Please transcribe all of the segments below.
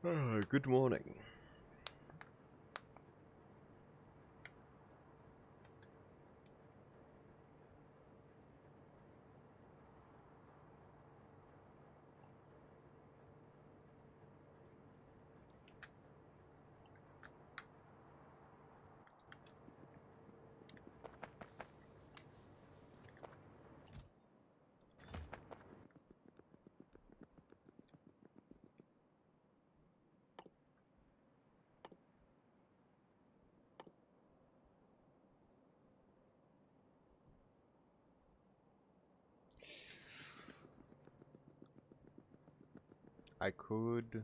Good morning. I could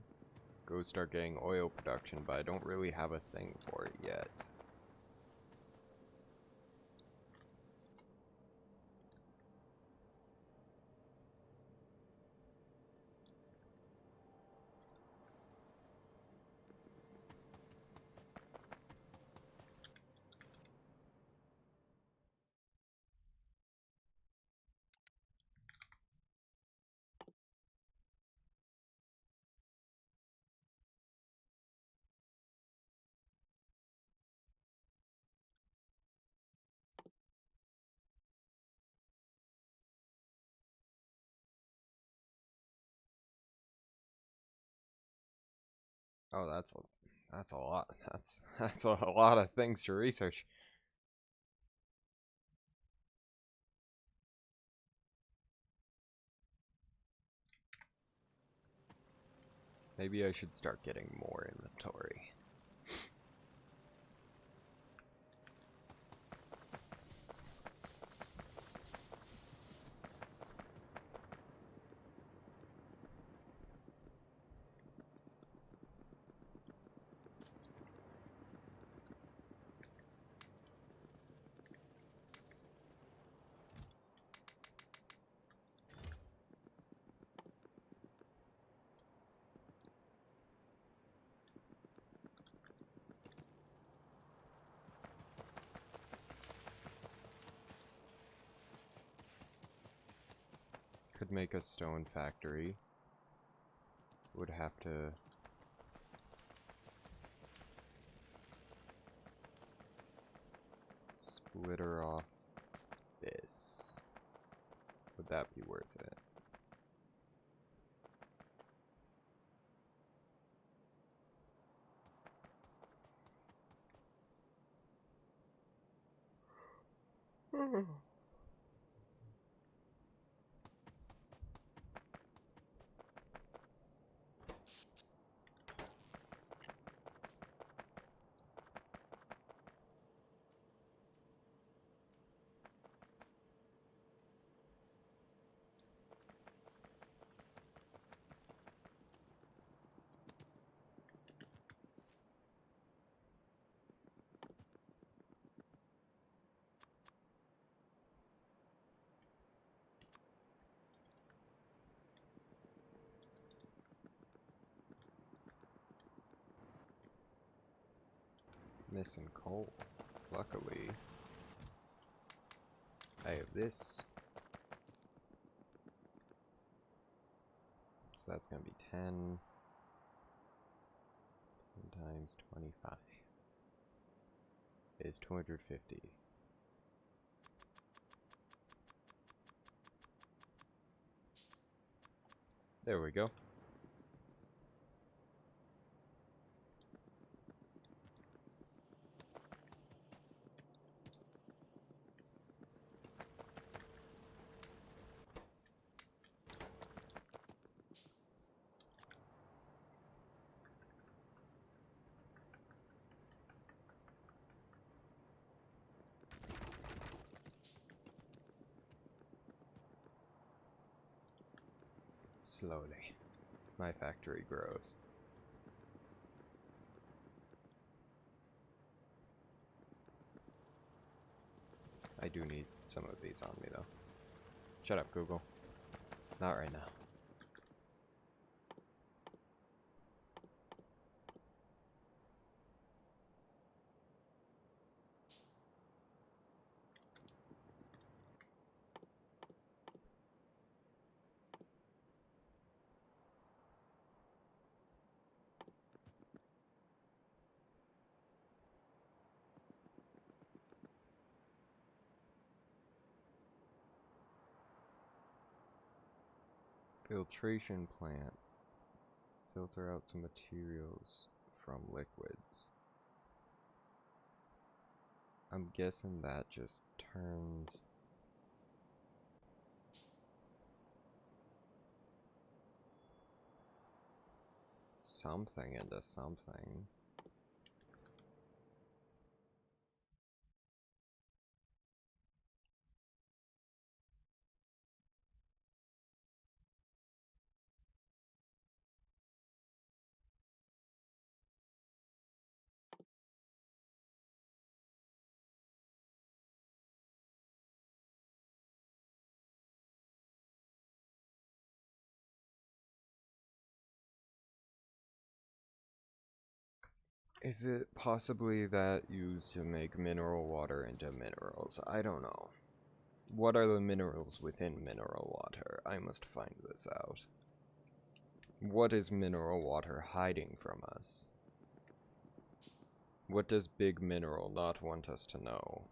go start getting oil production, but I don't really have a thing for it yet. Oh, that's a lot. That's a lot of things to research. Maybe I should start getting more inventory. Could make a stone factory. Would have to splitter off this. Would that be worth it? Missing coal. Luckily, I have this. So that's going to be 10 times 25 is 250. There we go. Slowly, my factory grows. I do need some of these on me, though. Shut up, Google. Not right now. Filtration plant. Filter out some materials from liquids. I'm guessing that just turns something into something. Is it possibly that used to make mineral water into minerals? I don't know. What are the minerals within mineral water? I must find this out. What is mineral water hiding from us? What does Big Mineral not want us to know?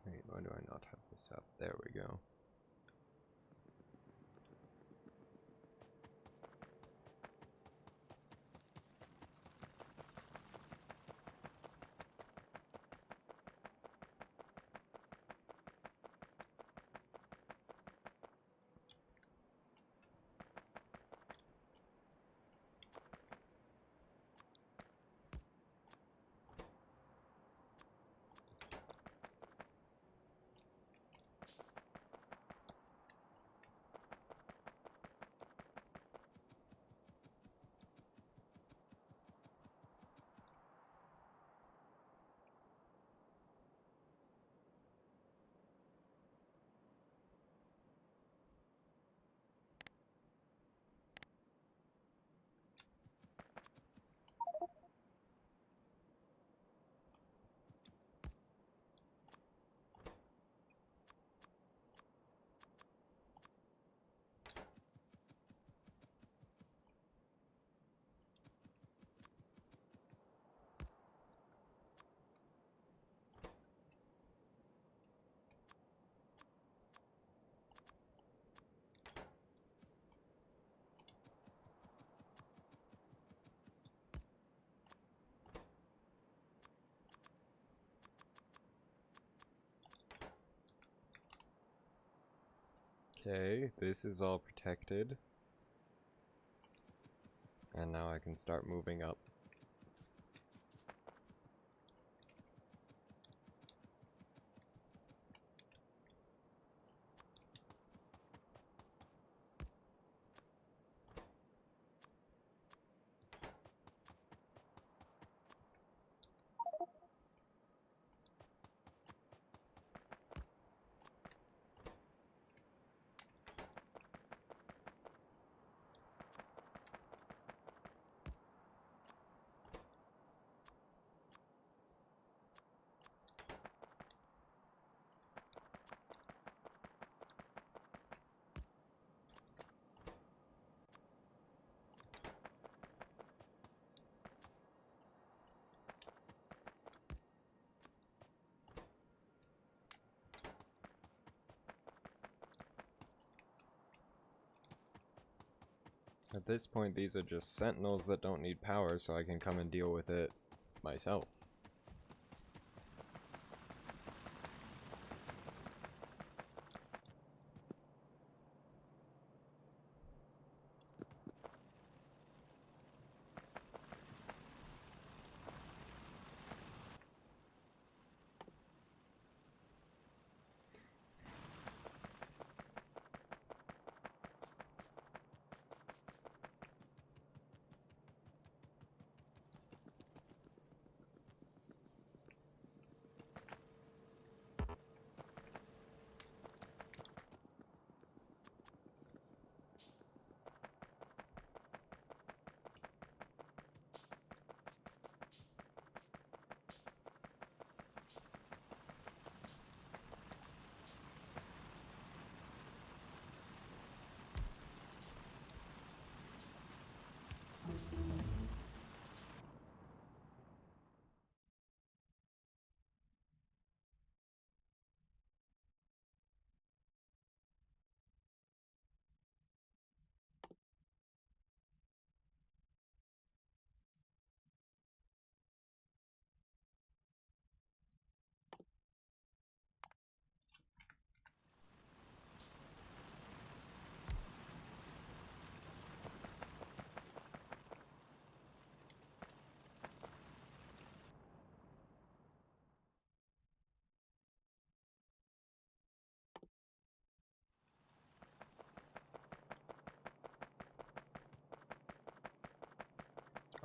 Wait, why do I not have this up? There we go. Okay, this is all protected. And now I can start moving up. At this point, these are just sentinels that don't need power, so I can come and deal with it myself.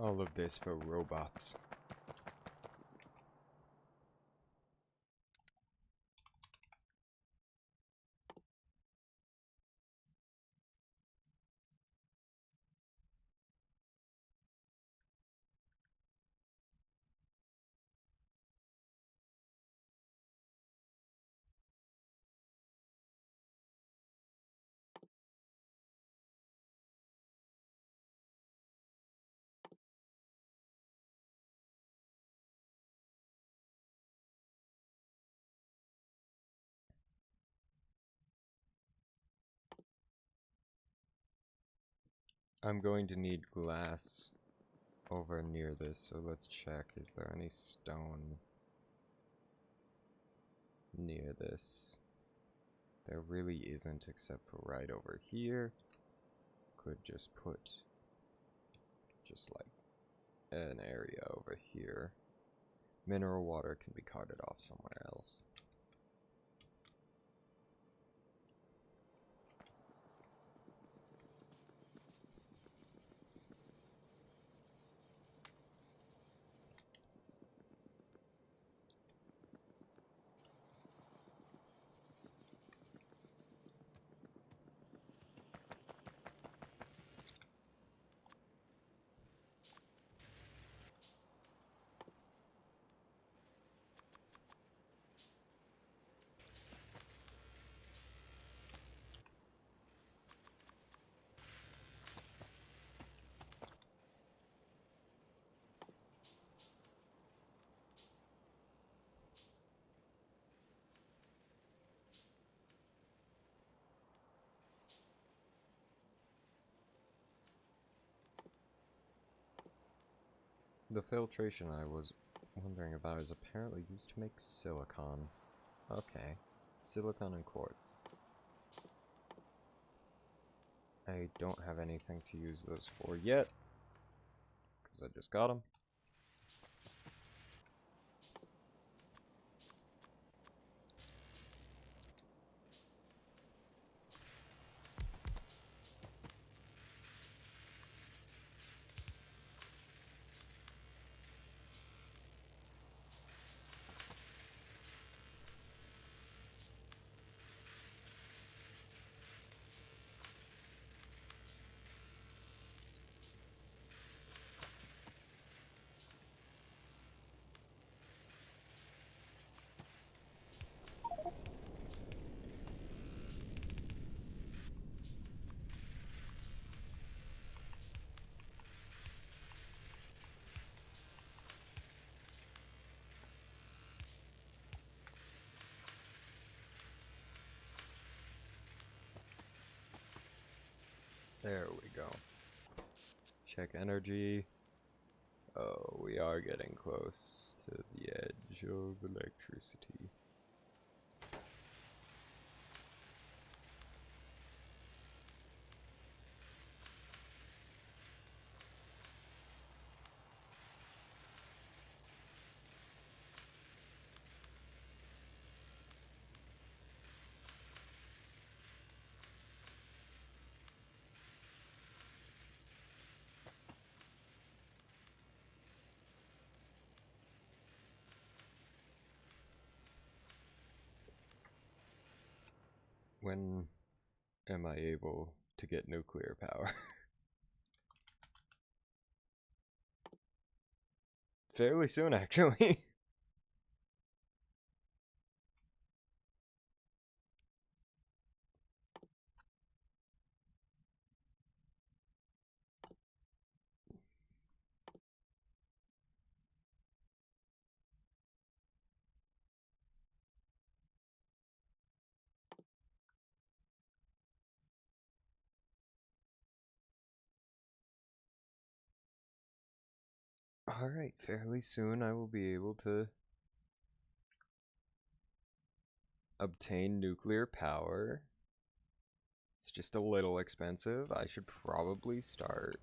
All of this for robots. I'm going to need glass over near this, so let's check. Is there any stone near this? There really isn't, except for right over here. Could just put just like an area over here. Mineral water can be carted off somewhere else. The filtration I was wondering about is apparently used to make silicon. Okay. Silicon and quartz. I don't have anything to use those for yet, because I just got them. There we go. Check energy. Oh, we are getting close to the edge of electricity. When am I able to get nuclear power? Fairly soon, actually. Alright, fairly soon I will be able to obtain nuclear power. It's just a little expensive. I should probably start.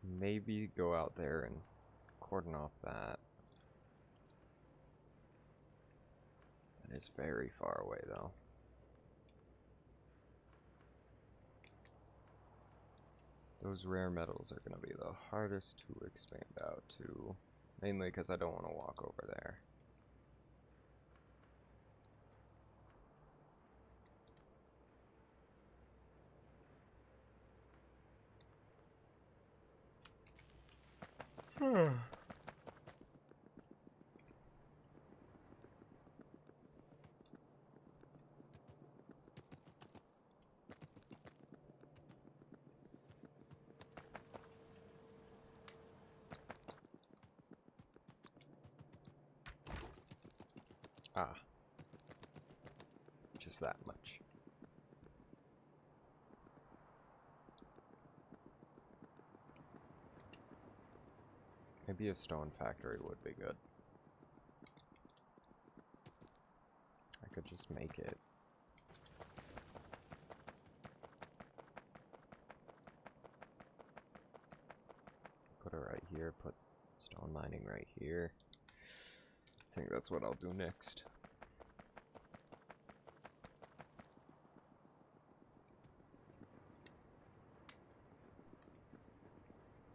Maybe go out there and cordon off that. That is very far away though. Those rare metals are going to be the hardest to expand out to. Mainly because I don't want to walk over there. Ah. Just that much. Maybe a stone factory would be good. I could just make it. Put it right here, put stone mining right here. I think that's what I'll do next.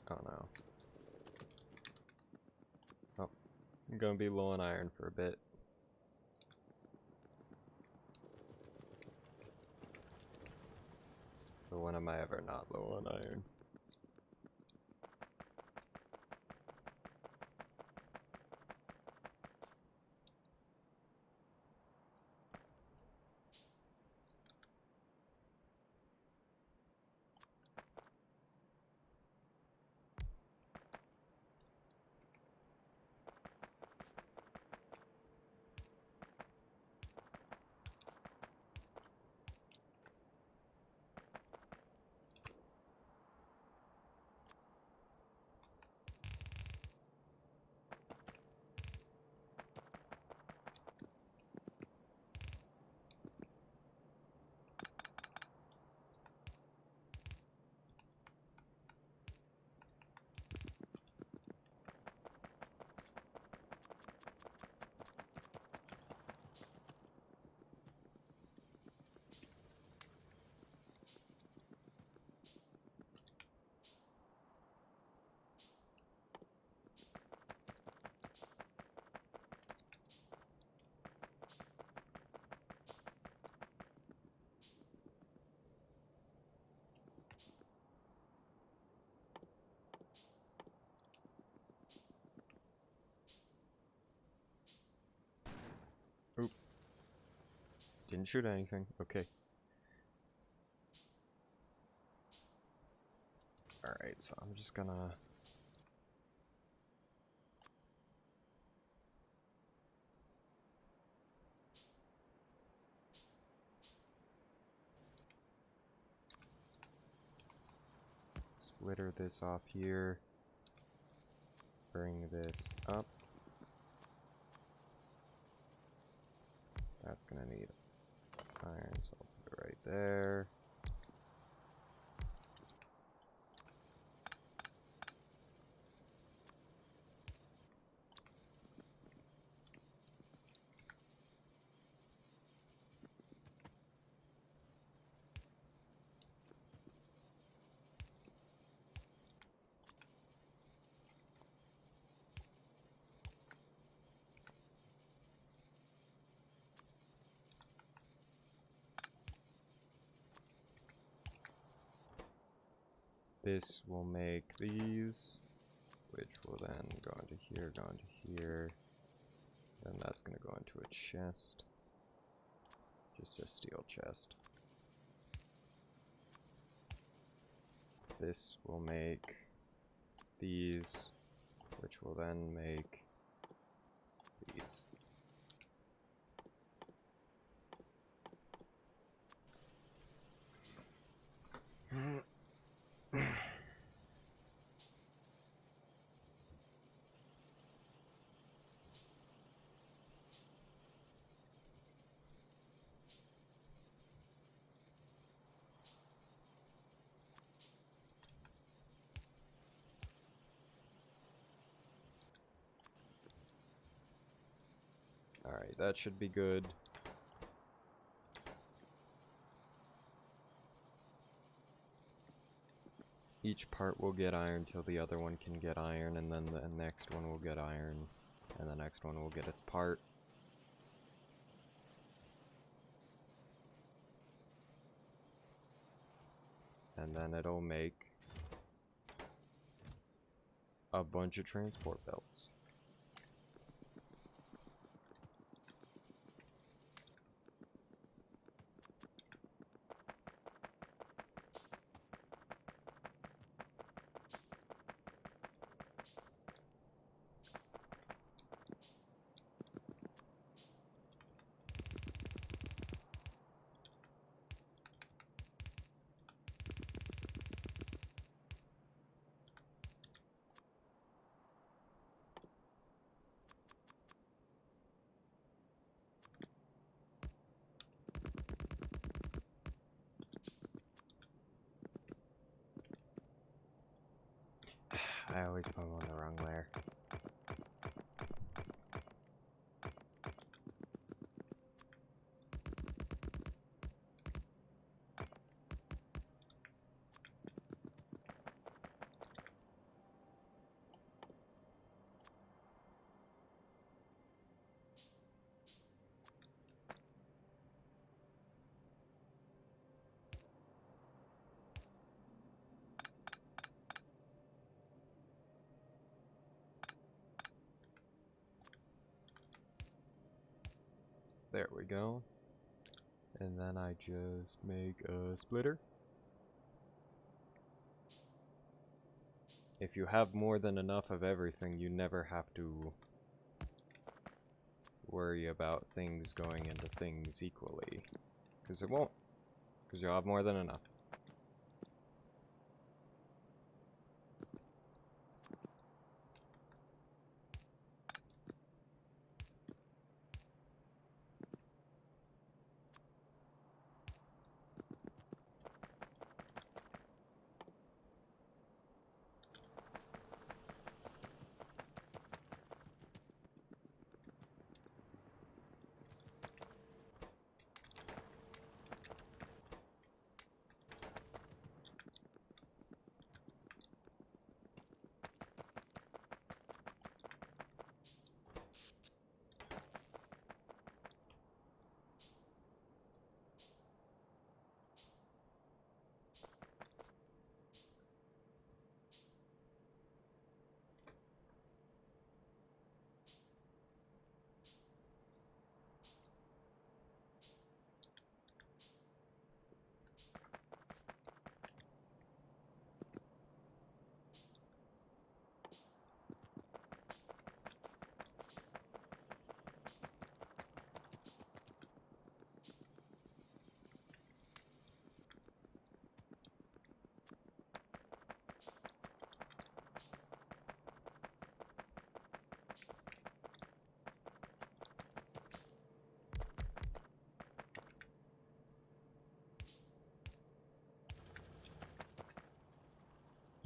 Oh no. Oh, I'm gonna be low on iron for a bit. But when am I ever not low on iron? didn't shoot anything. Okay. Alright, so I'm just gonna... splitter this off here. Bring this up. That's gonna need iron, so I'll put it right there. This will make these, which will then go into here. Then that's gonna go into a chest. Just a steel chest. This will make these, which will then make these. Alright, that should be good. Each part will get iron till the other one can get iron, and then the next one will get iron, and the next one will get its part. And then it'll make a bunch of transport belts. I always put them on the wrong layer. There we go. And then I just make a splitter. If you have more than enough of everything, you never have to worry about things going into things equally. Because it won't. Because you'll have more than enough.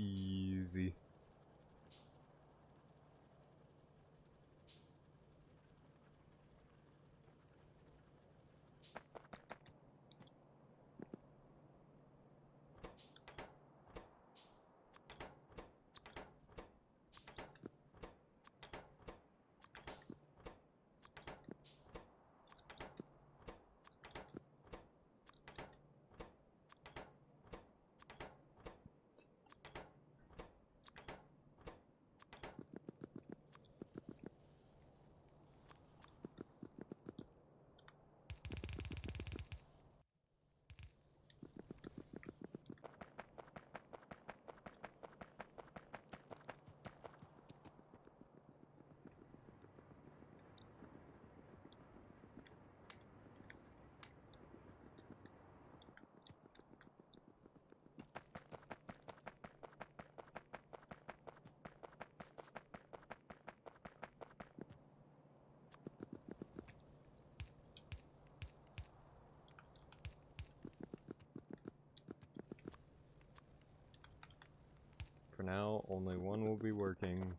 Easy. For now, only one will be working.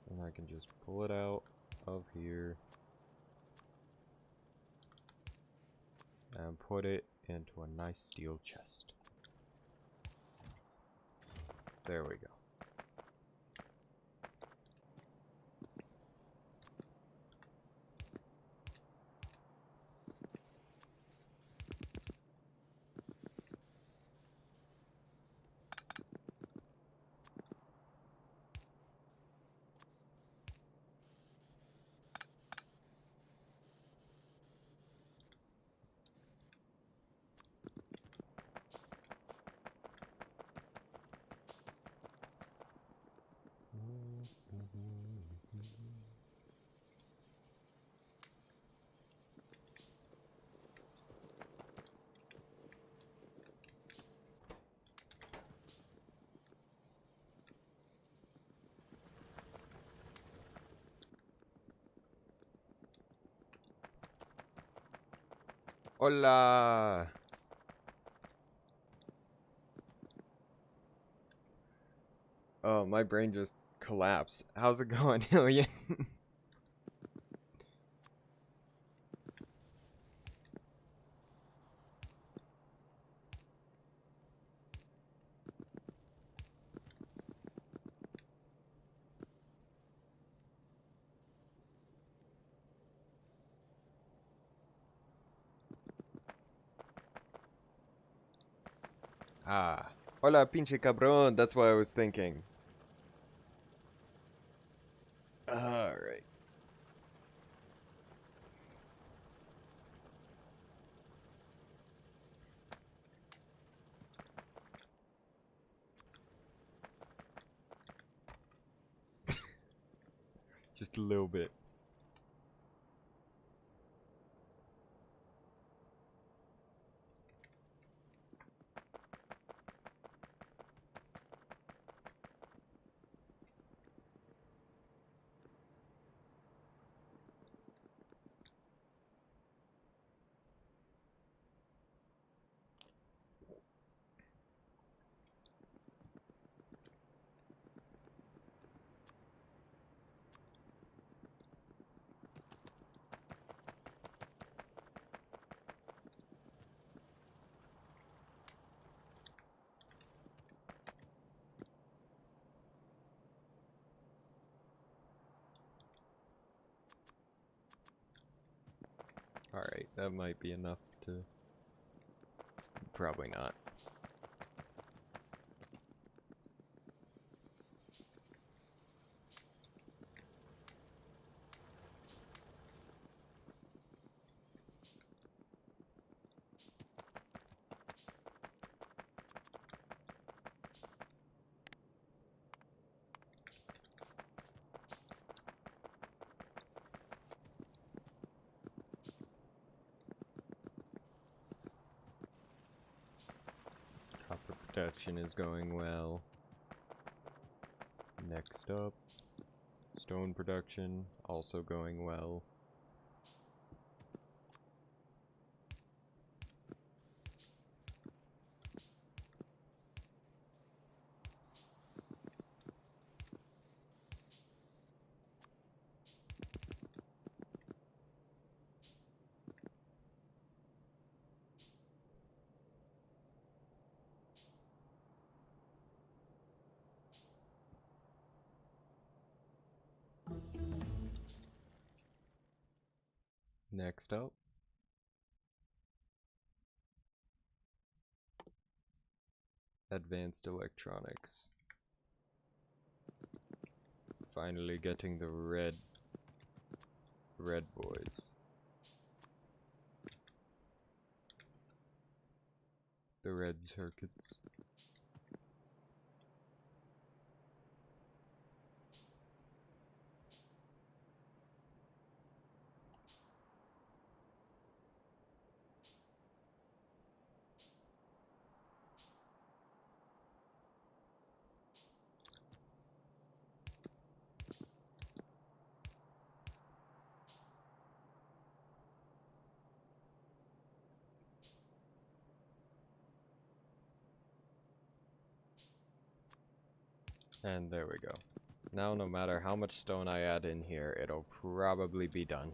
And I can just pull it out of here. And put it into a nice steel chest. There we go. Hola! Oh, my brain just collapsed. How's it going, Hillian? Ah. Hola, pinche cabrón. That's what I was thinking. Alright. Just a little bit. Alright, that might be enough to... Probably not. Copper production is going well. Next up, stone production, also going well. Next up, advanced electronics. Finally getting the red boys. The red circuits. And there we go. Now no matter how much stone I add in here, it'll probably be done.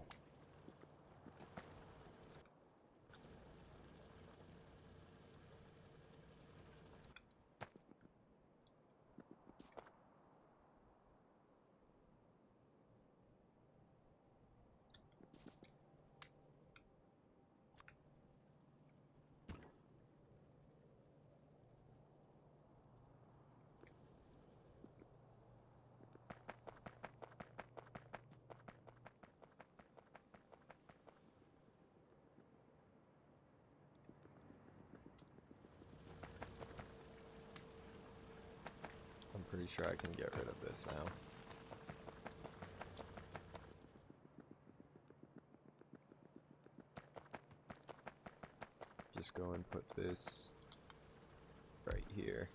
I'm pretty sure I can get rid of this now. Just go and put this right here.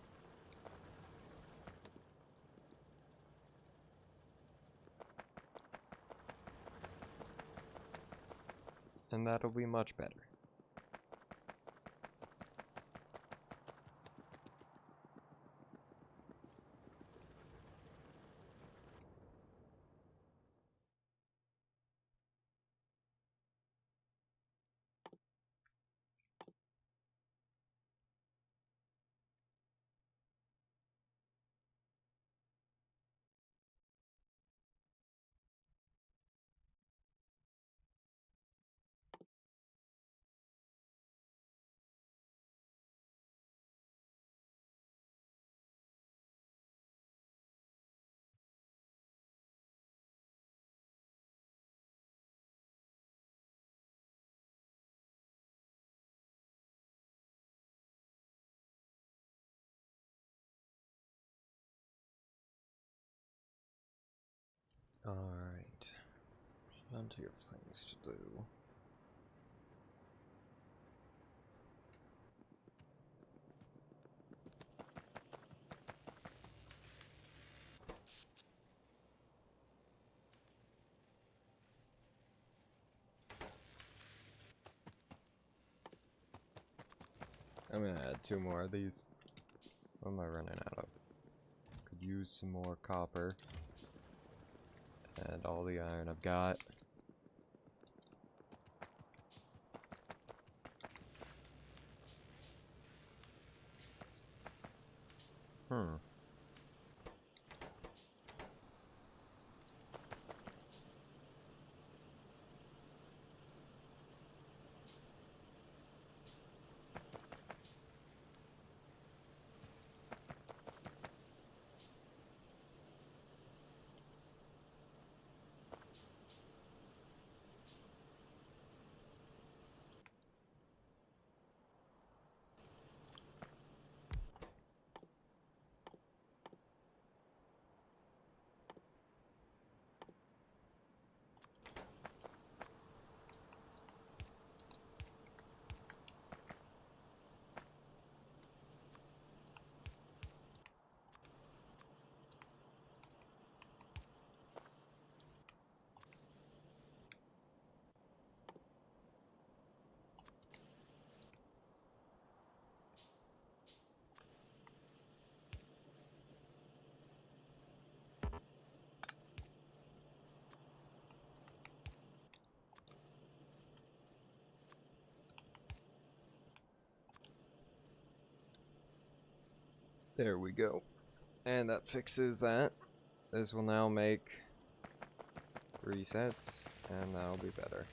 And that'll be much better. Alright. Plenty of things to do. I'm gonna add 2 more of these. What am I running out of? Could use some more copper. And all the iron I've got. Hmm. There we go. And that fixes that. This will now make 3 sets, and that'll be better.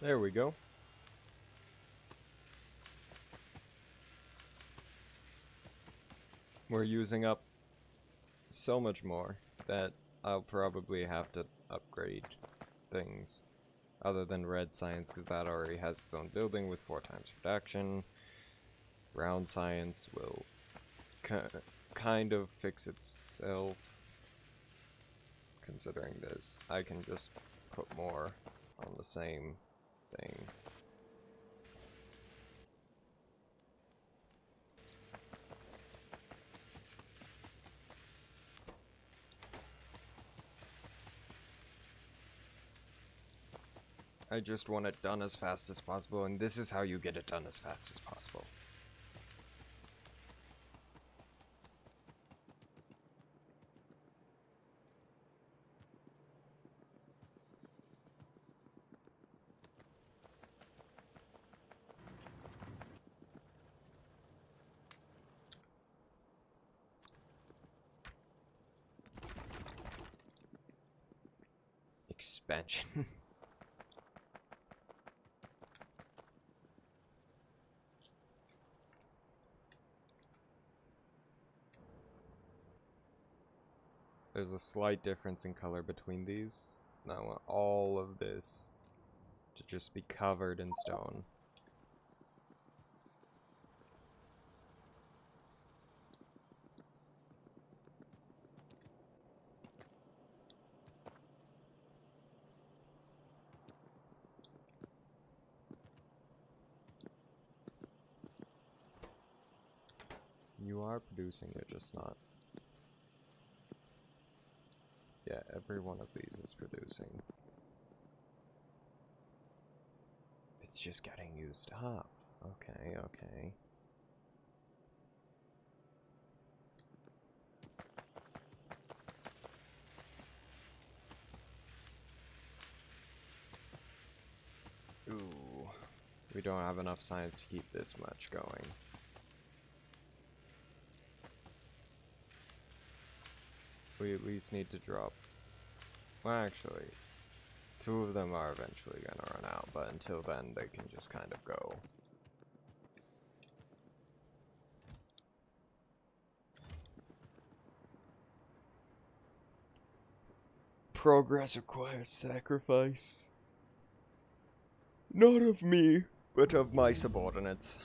There we go. We're using up so much more that I'll probably have to upgrade things other than red science, because that already has its own building with 4 times reduction. Brown science will kind of fix itself, considering this. I can just put more on the same thing. I just want it done as fast as possible, and this is how you get it done as fast as possible. Expansion. There's a slight difference in color between these. And I want all of this to just be covered in stone. You are producing, you're just not. Yeah, every one of these is producing. It's just getting used up. Okay, okay. Ooh. We don't have enough science to keep this much going. We at least need to drop... Well, actually, 2 of them are eventually gonna run out, but until then, they can just kind of go. Progress requires sacrifice. Not of me, but of my subordinates.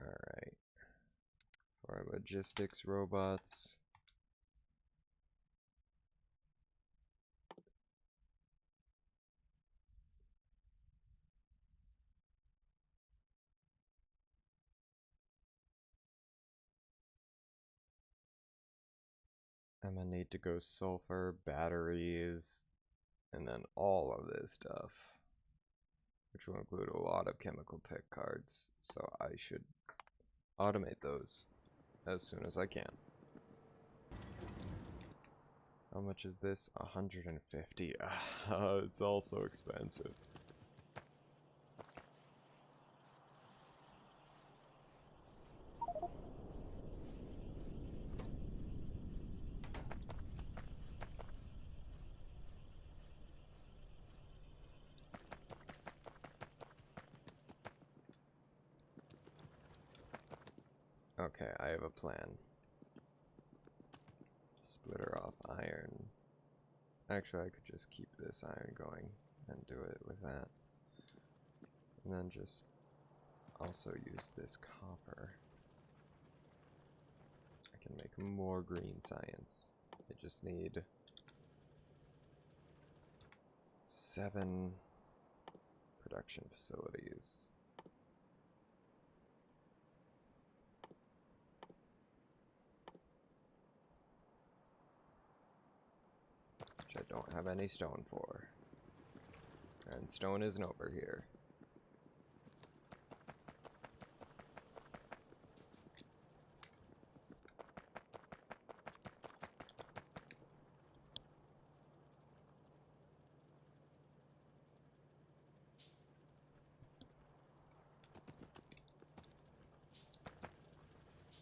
Alright. For our logistics robots. I'm gonna need to go sulfur, batteries, and then all of this stuff. Which will include a lot of chemical tech cards. So I should automate those as soon as I can. How much is this? 150. It's also expensive. Okay, I have a plan. Splitter off iron. Actually, I could just keep this iron going and do it with that. And then just also use this copper. I can make more green science. I just need 7 production facilities. Which I don't have any stone for. And stone isn't over here.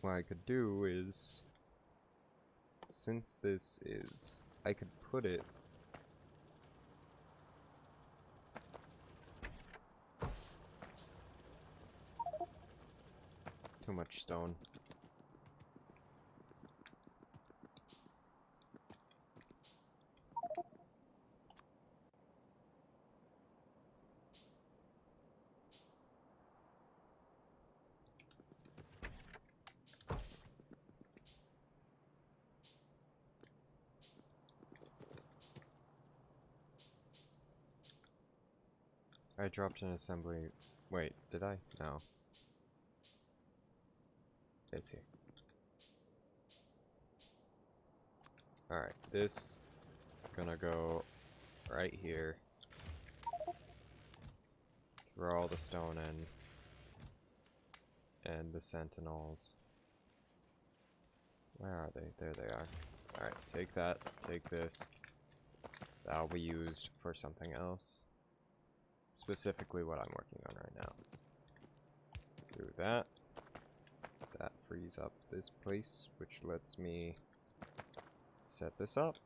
what I could do is, since this is, I could put it too much stone. I dropped an assembly. Wait, did I? No. It's here. Alright, this gonna go right here. Throw all the stone in. And the sentinels. Where are they? There they are. Alright, take that. Take this. That'll be used for something else. Specifically what I'm working on right now. Do that. That frees up this place, which lets me set this up.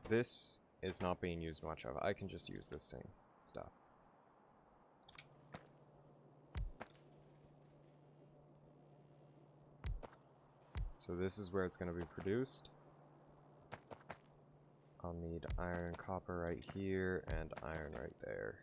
This is not being used much of. I can just use this same stuff. So this is where it's going to be produced. I'll need iron, copper right here, and iron right there.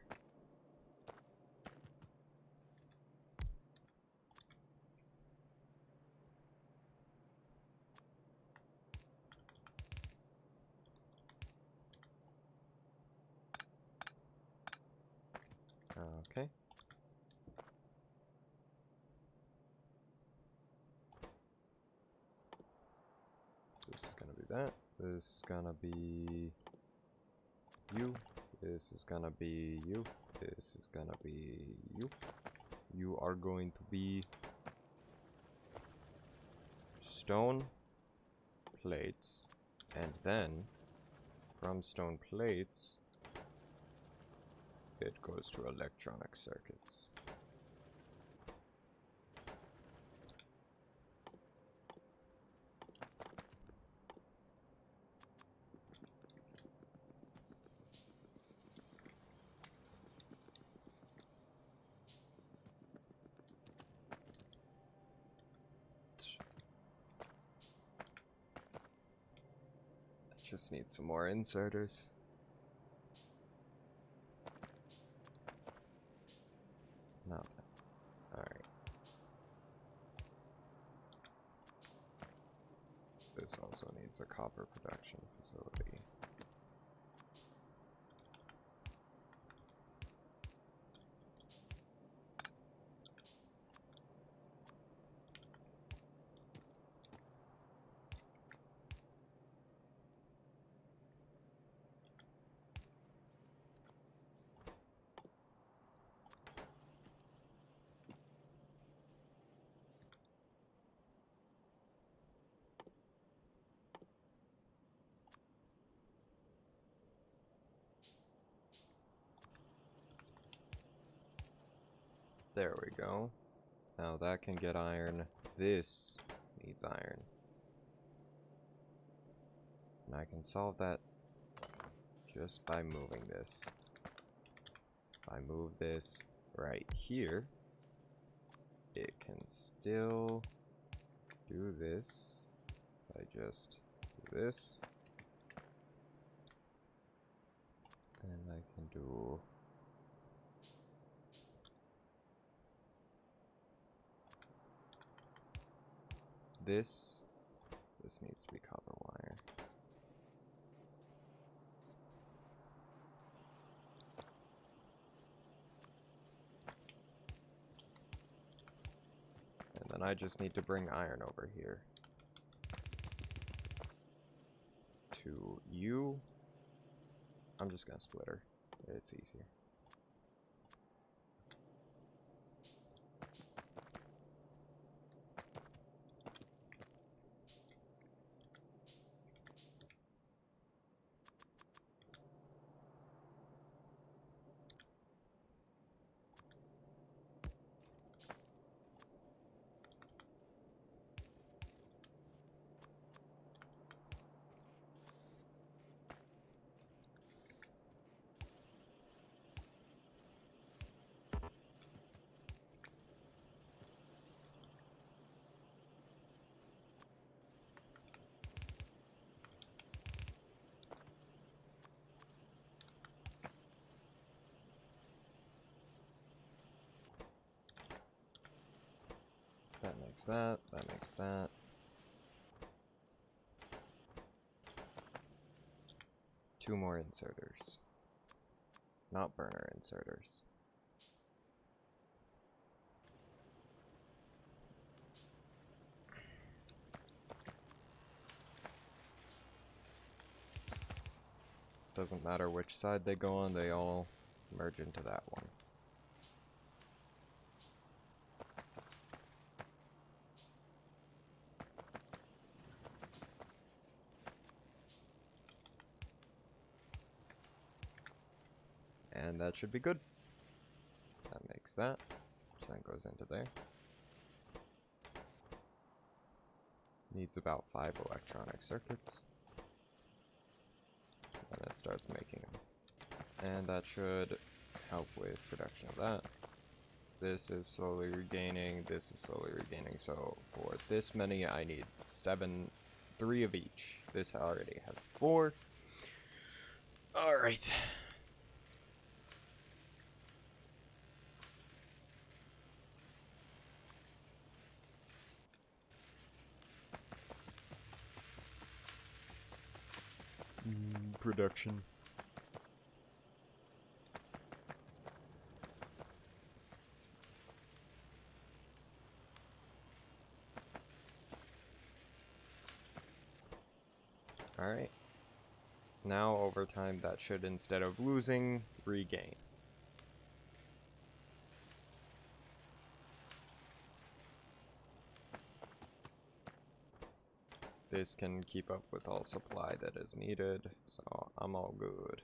Okay. This is gonna be that. This is gonna be you. This is gonna be you. This is gonna be you. You are going to be stone plates, and then from stone plates it goes to electronic circuits. Just need some more inserters. Not that. Alright. This also needs a copper production facility. There we go. Now that can get iron. This needs iron. And I can solve that just by moving this. If I move this right here, it can still do this. If I just do this, and I can do this. This needs to be copper wire. And then I just need to bring iron over here. To you. I'm just gonna split her. It's easier. makes that, that makes that. Two more inserters. Not burner inserters. Doesn't matter which side they go on, they all merge into that one. And that should be good. That makes that. So that goes into there. Needs about 5 electronic circuits. And it starts making them. And that should help with production of that. This is slowly regaining, this is slowly regaining. So for this many, I need 3 of each. This already has 4. Alright. Production. Alright. Now over time that should, instead of losing, regain. This can keep up with all supply that is needed, so I'm all good.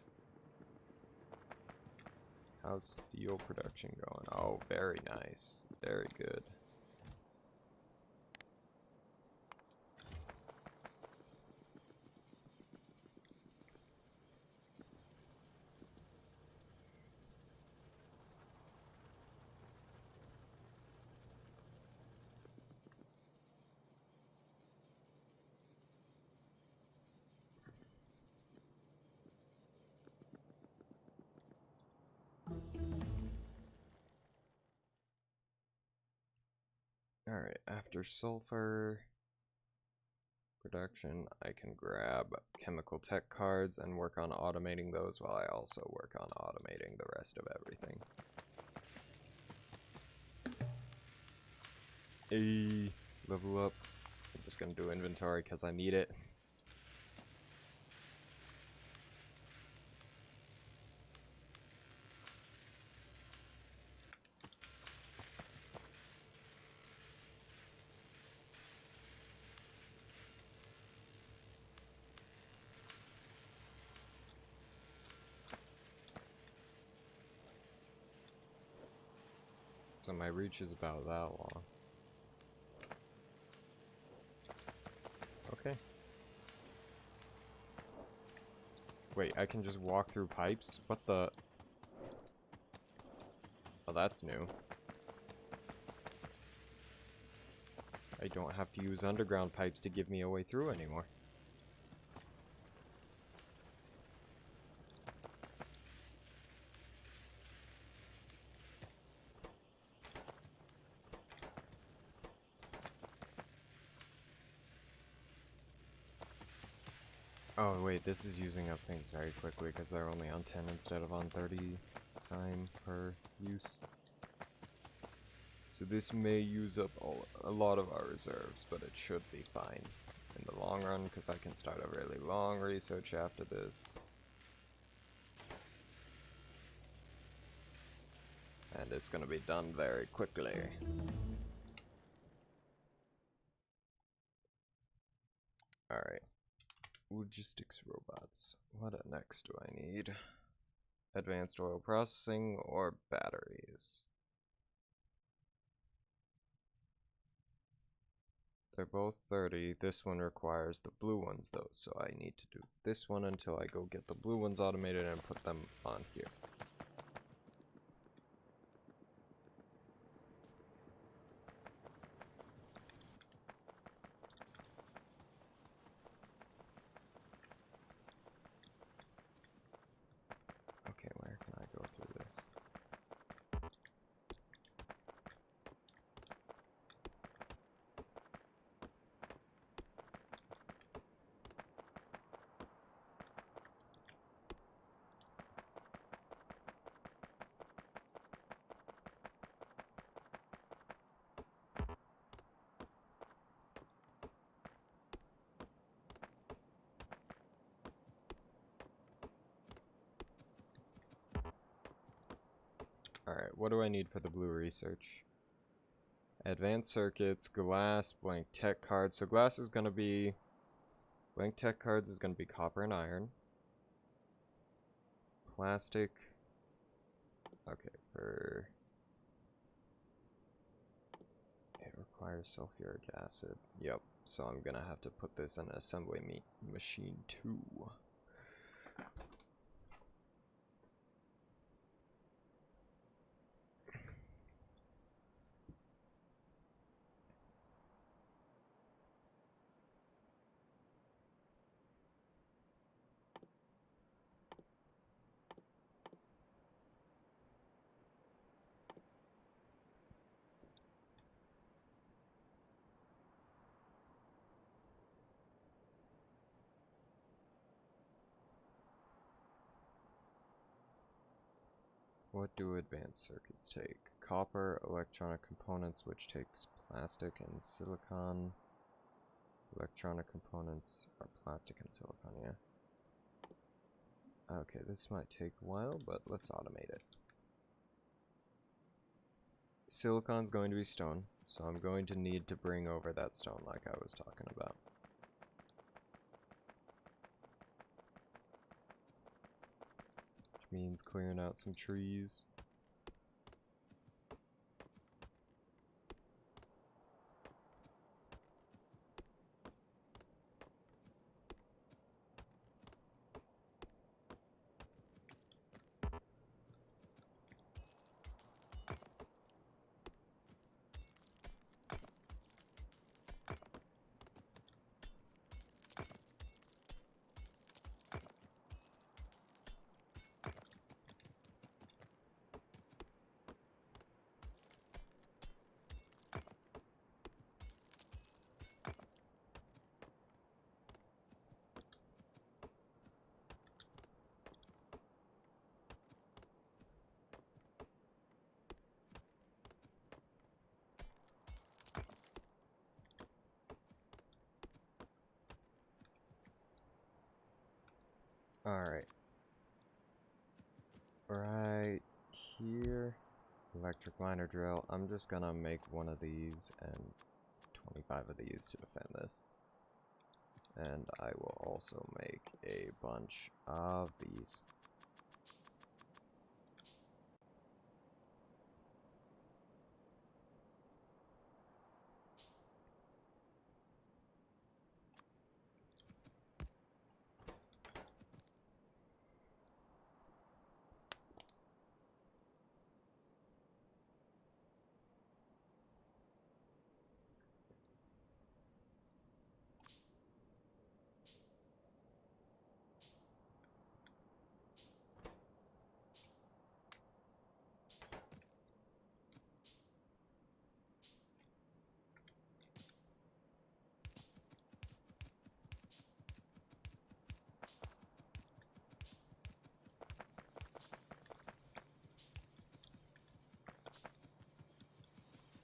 How's steel production going? Oh, very nice. Very good. Alright, after sulfur production, I can grab chemical tech cards and work on automating those while I also work on automating the rest of everything. Hey, level up. I'm just gonna do inventory because I need it. So my reach is about that long. Okay. Wait, I can just walk through pipes? What the? Oh, that's new. I don't have to use underground pipes to give me a way through anymore. Oh wait, this is using up things very quickly because they're only on 10 instead of on 30 time per use. So this may use up a lot of our reserves, but it should be fine in the long run because I can start a really long research after this. And it's going to be done very quickly. Alright. Logistics robots. What next do I need? Advanced oil processing or batteries? They're both 30. This one requires the blue ones though, so I need to do this one until I go get the blue ones automated and put them on here. Okay, where can I go through this? Alright, what do I need for the blue research? Advanced circuits, glass, blank tech cards. So glass is gonna be... Blank tech cards is gonna be copper and iron. Plastic... Okay, for... It requires sulfuric acid. Yep, so I'm gonna have to put this in an assembly machine too. What do advanced circuits take? Copper, electronic components, which takes plastic and silicon. Electronic components are plastic and silicon, yeah. Okay, this might take a while, but let's automate it. Silicon's going to be stone, so I'm going to need to bring over that stone like I was talking about. Which means clearing out some trees. Alright. Right here. Electric miner drill. I'm just gonna make one of these and 25 of these to defend this. And I will also make a bunch of these.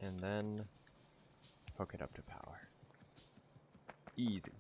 And then hook it up to power. Easy.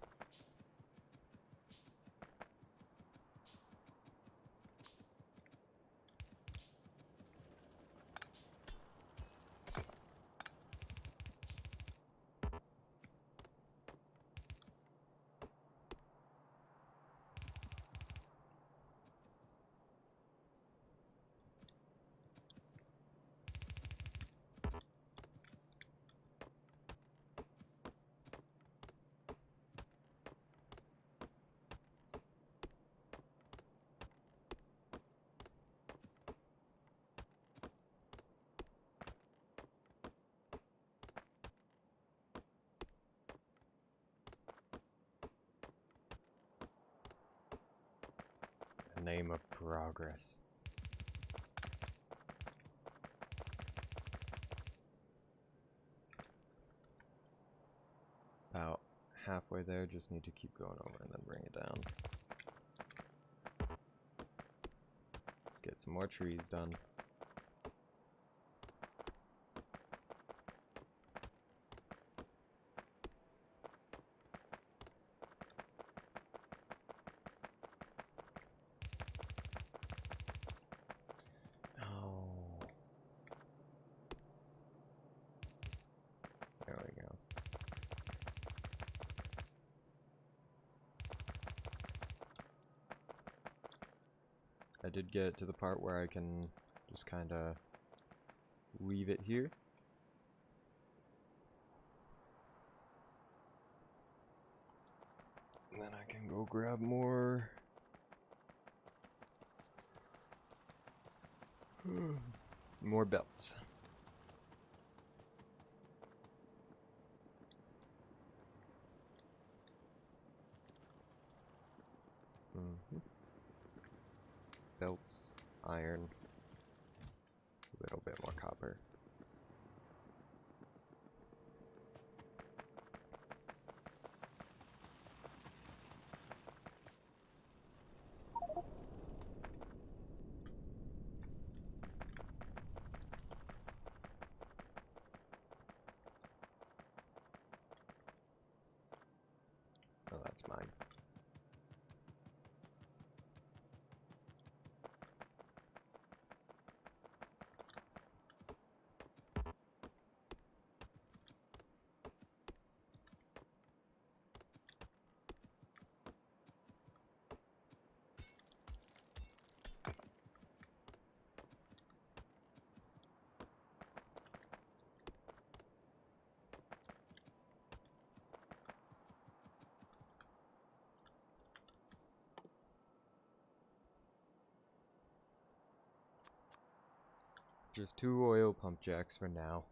The name of progress. About halfway there, just need to keep going over and then bring it down. Let's get some more trees done. Oh, I did get to the part where I can just kind of leave it here. And then I can go grab more. More belts. Belts, iron, a little bit more copper. Oh, that's mine. Just 2 oil pump jacks for now.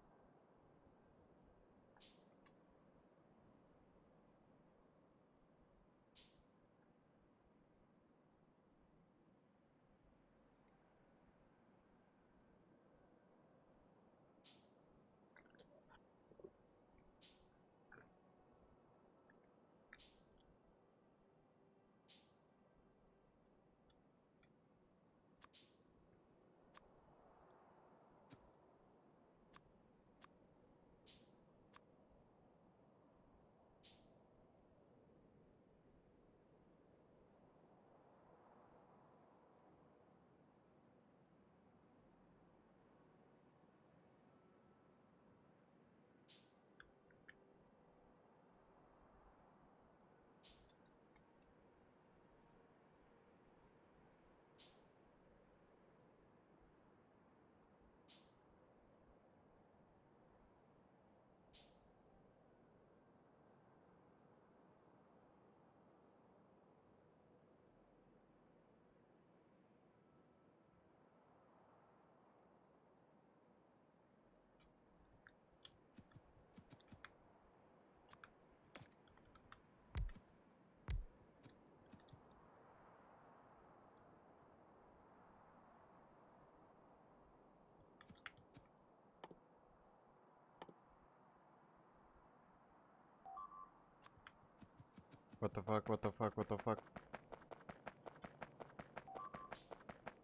What the fuck, what the fuck, what the fuck?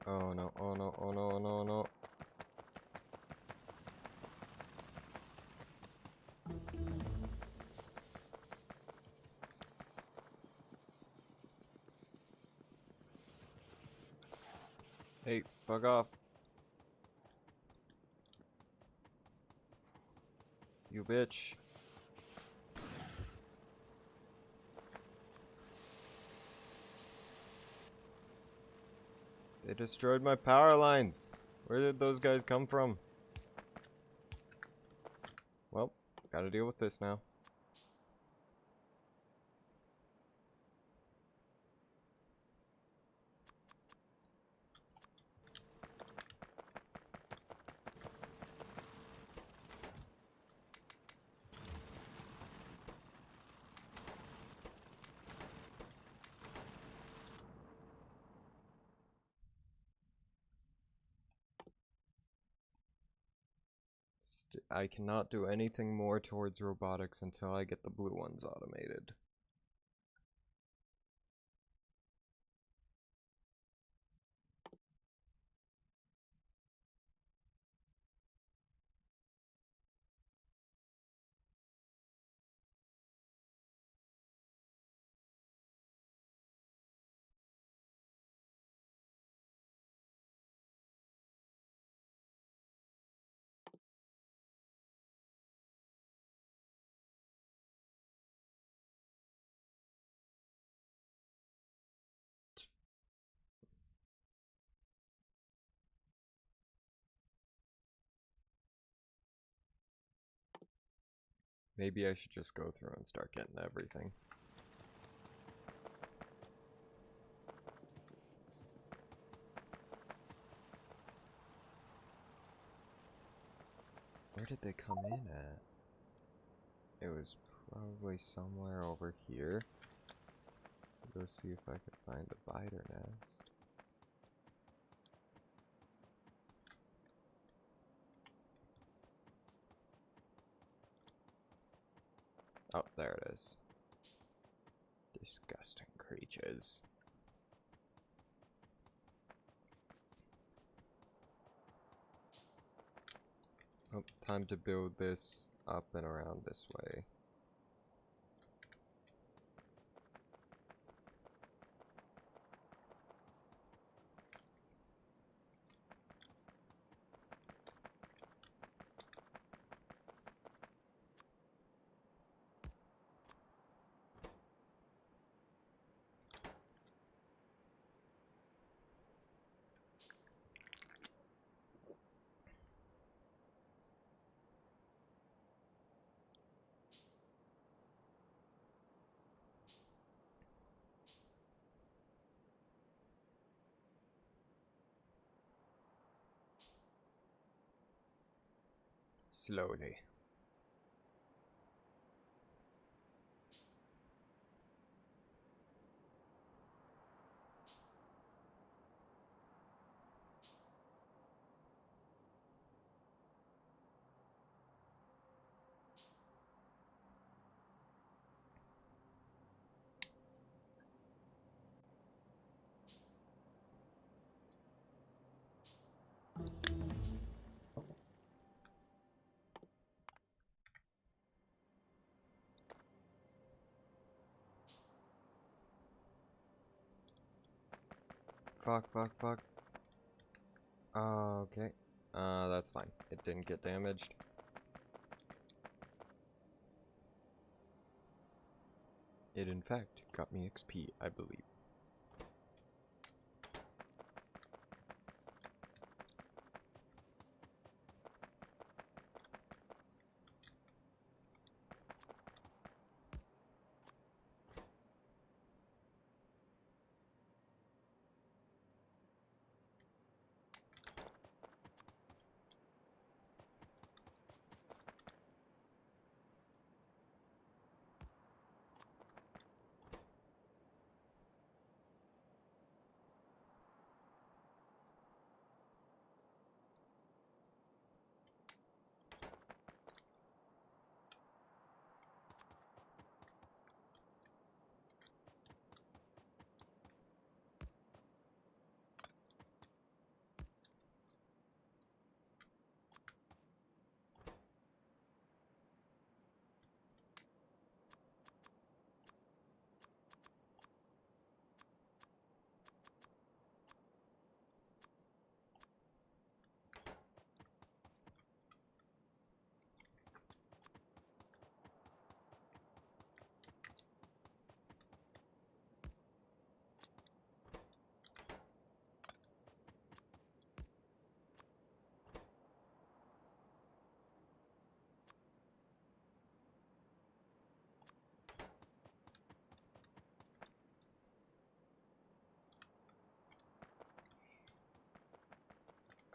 Oh no, oh no, oh no, oh no, oh no. Hey, fuck off. You bitch. They destroyed my power lines. Where did those guys come from? Well, gotta deal with this now. I cannot do anything more towards robotics until I get the blue ones automated. Maybe I should just go through and start getting everything. Where did they come in at? It was probably somewhere over here. Go see if I could find the biter nest. Oh, there it is. Disgusting creatures. Oh, time to build this up and around this way. Slowly. Fuck. Okay. That's fine. It didn't get damaged. It in fact got me XP, I believe.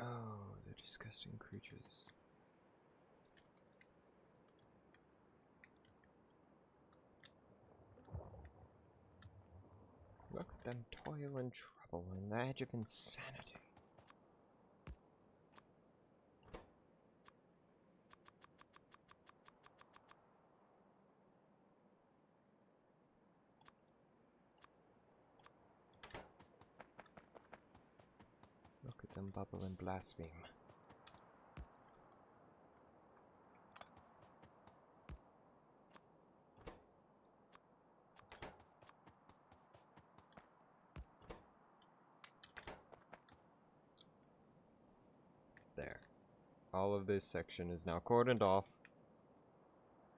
Oh, the disgusting creatures. Look at them toil and trouble on the edge of insanity. Look at them bubble and blaspheme. There. All of this section is now cordoned off,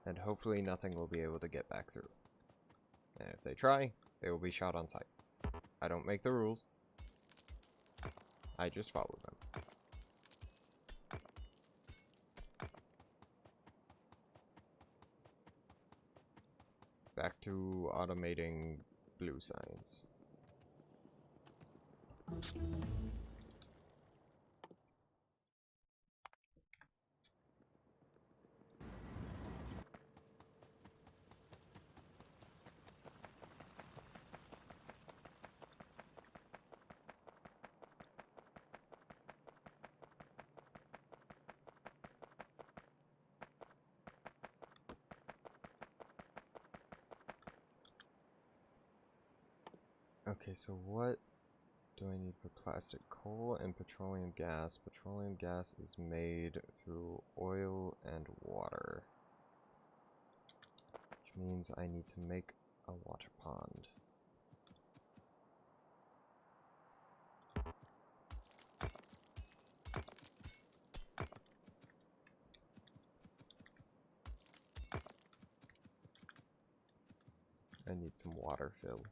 and hopefully nothing will be able to get back through. And if they try, they will be shot on sight. I don't make the rules. I just follow them. to automating blue science. Okay, so what do I need for plastic? Coal and petroleum gas. Petroleum gas is made through oil and water, which means I need to make a water pond. I need some water fill,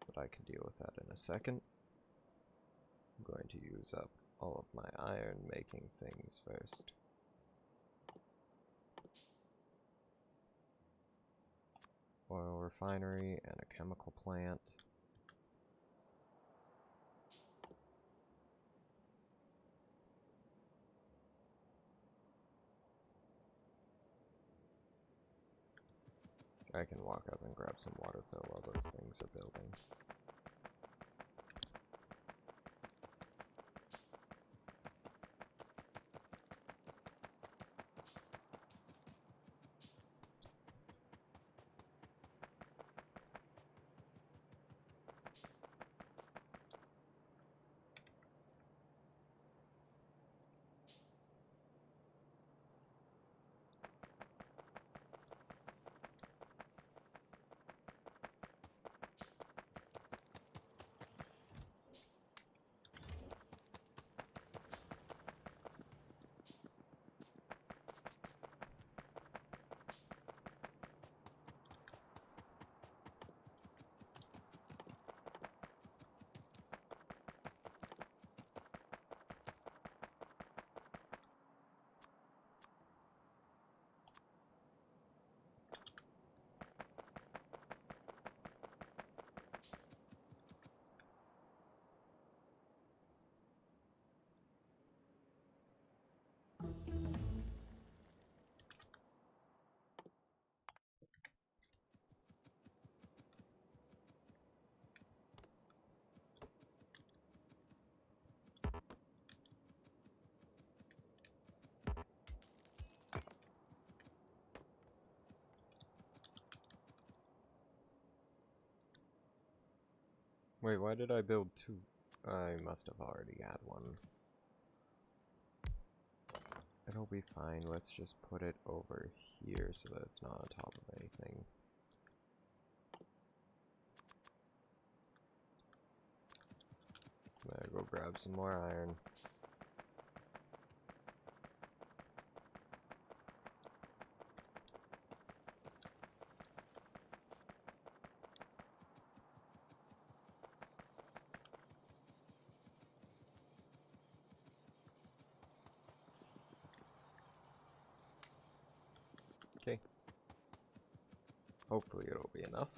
but I can deal with that in a second. I'm going to use up all of my iron making things first. Oil refinery and a chemical plant. I can walk up and grab some water fill while those things are building. Wait, why did I build two? I must have already had one. It'll be fine, let's just put it over here so that it's not on top of anything. I'm gonna go grab some more iron. Okay. Hopefully it'll be enough.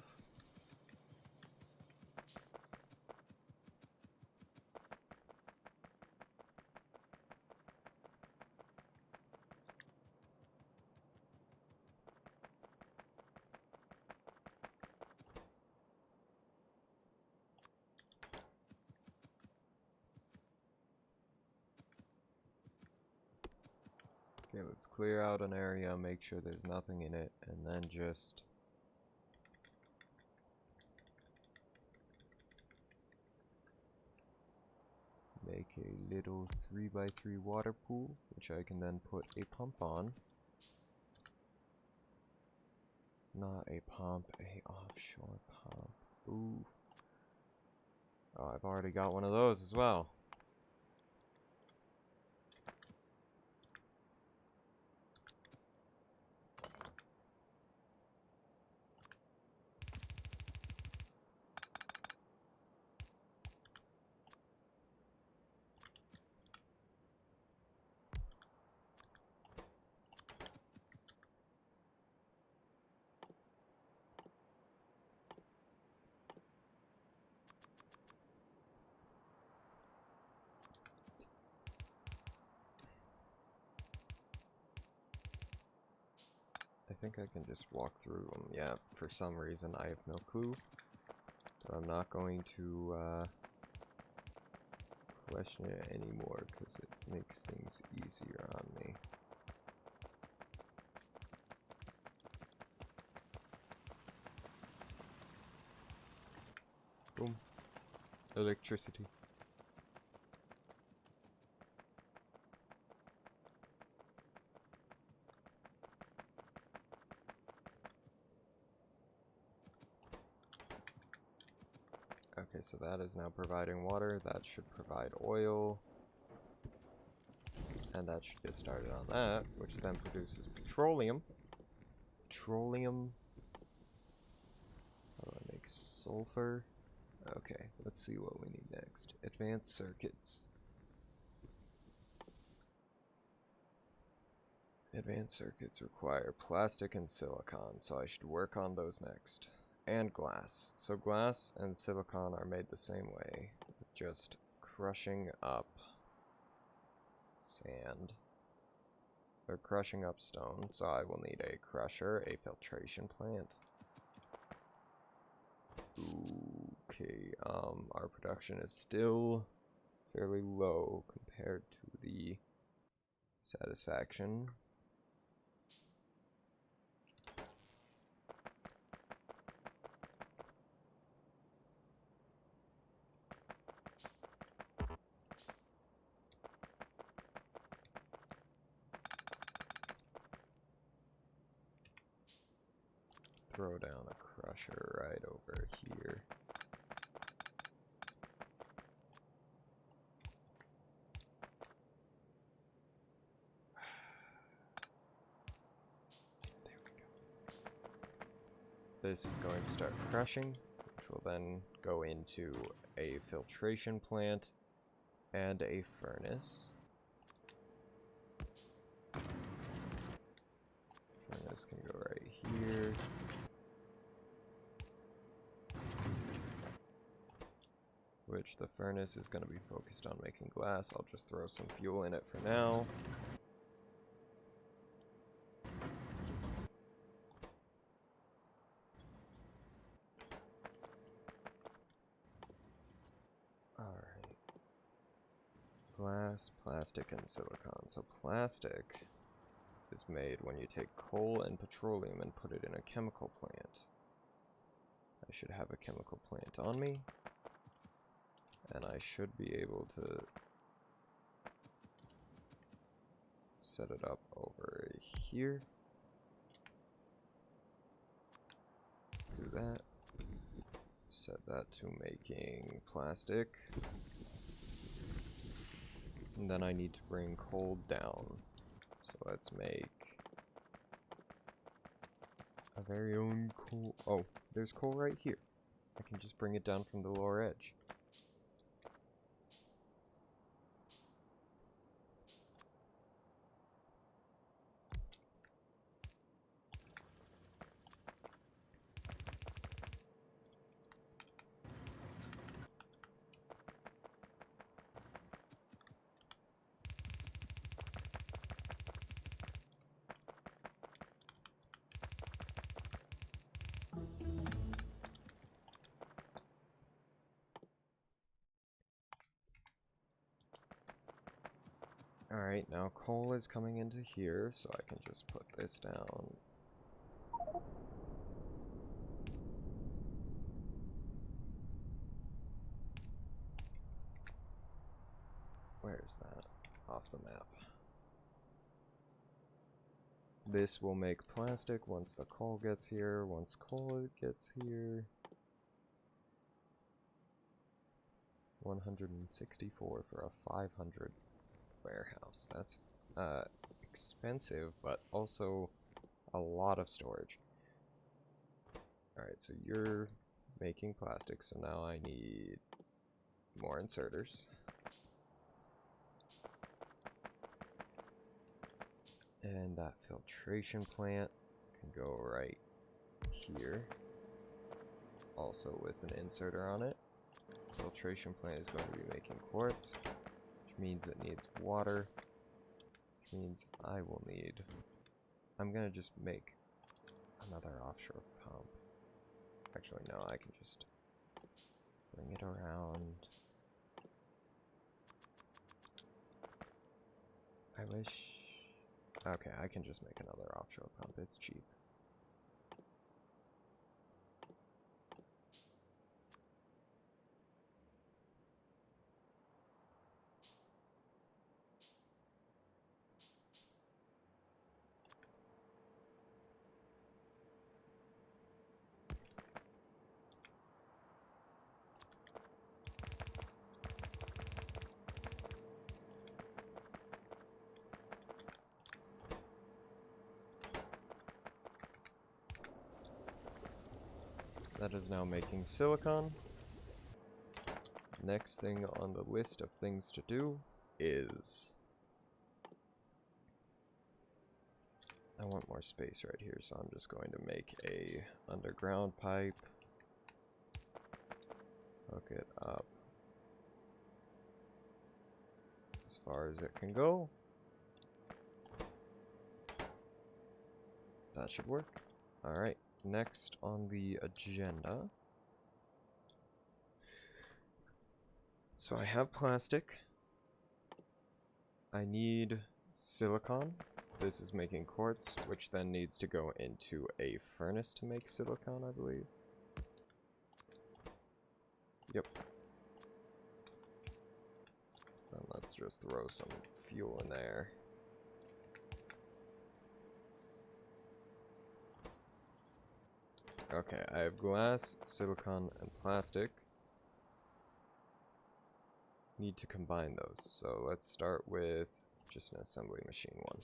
Okay, let's clear out an area, make sure there's nothing in it, and then just make a little 3x3 water pool, which I can then put a pump on. Not a pump, a offshore pump. Ooh. Oh, I've already got one of those as well. think I can just walk through them. Yeah, for some reason I have no clue. But I'm not going to question it anymore because it makes things easier on me. Boom. Electricity. Okay, so that is now providing water. That should provide oil. And that should get started on that, which then produces petroleum. Petroleum. How do I make sulfur? Okay, let's see what we need next. Advanced circuits. Advanced circuits require plastic and silicon, so I should work on those next. And glass. So glass and silicon are made the same way, just crushing up sand. Or crushing up stone, so I will need a crusher, a filtration plant. Okay, our production is still fairly low compared to the satisfaction. Throw down a crusher right over here. There we go. This is going to start crushing, which will then go into a filtration plant and a furnace. Furnace can go right here. Which the furnace is going to be focused on making glass. I'll just throw some fuel in it for now. Alright. Glass, plastic, and silicon. So plastic is made when you take coal and petroleum and put it in a chemical plant. I should have a chemical plant on me. And I should be able to set it up over here. Do that. Set that to making plastic. And then I need to bring coal down. So let's make a very own coal. Oh, there's coal right here. I can just bring it down from the lower edge. Alright, now coal is coming into here, so I can just put this down. Where's that? Off the map. This will make plastic once the coal gets here. Once coal gets here. 164 for a 500 warehouse. That's expensive, but also a lot of storage. Alright, so you're making plastic, so now I need more inserters. And that filtration plant can go right here. Also with an inserter on it. Filtration plant is going to be making quartz, which means it needs water, which means I will need... I'm going to just make another offshore pump. Actually, no, I can just bring it around. I wish... Okay, I can just make another offshore pump. It's cheap. That is now making silicon. Next thing on the list of things to do is... I want more space right here, so I'm just going to make a underground pipe. Hook it up as far as it can go. That should work. Alright, next on the agenda. So I have plastic. I need silicon. This is making quartz, which then needs to go into a furnace to make silicon, I believe. Yep. And let's just throw some fuel in there. Okay, I have glass, silicon, and plastic. Need to combine those, so let's start with just an assembly machine one.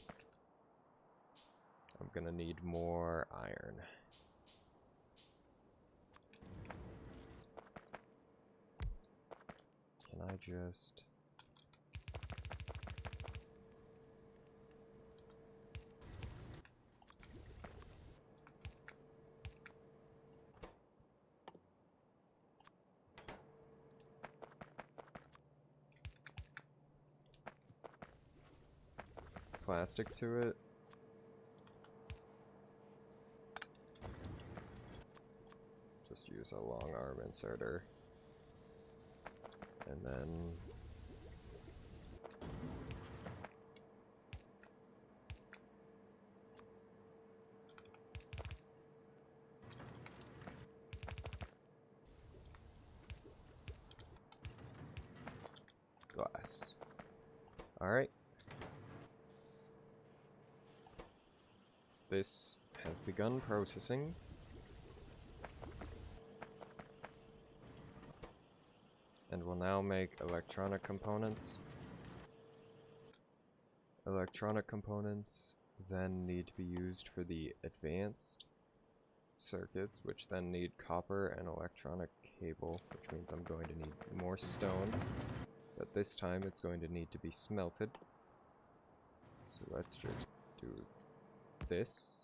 I'm gonna need more iron. Can I just... plastic to it? Just use a long arm inserter. And then... glass. Alright. This has begun processing. And will now make electronic components. Electronic components then need to be used for the advanced circuits, which then need copper and electronic cable, which means I'm going to need more stone. But this time it's going to need to be smelted. So let's just do this.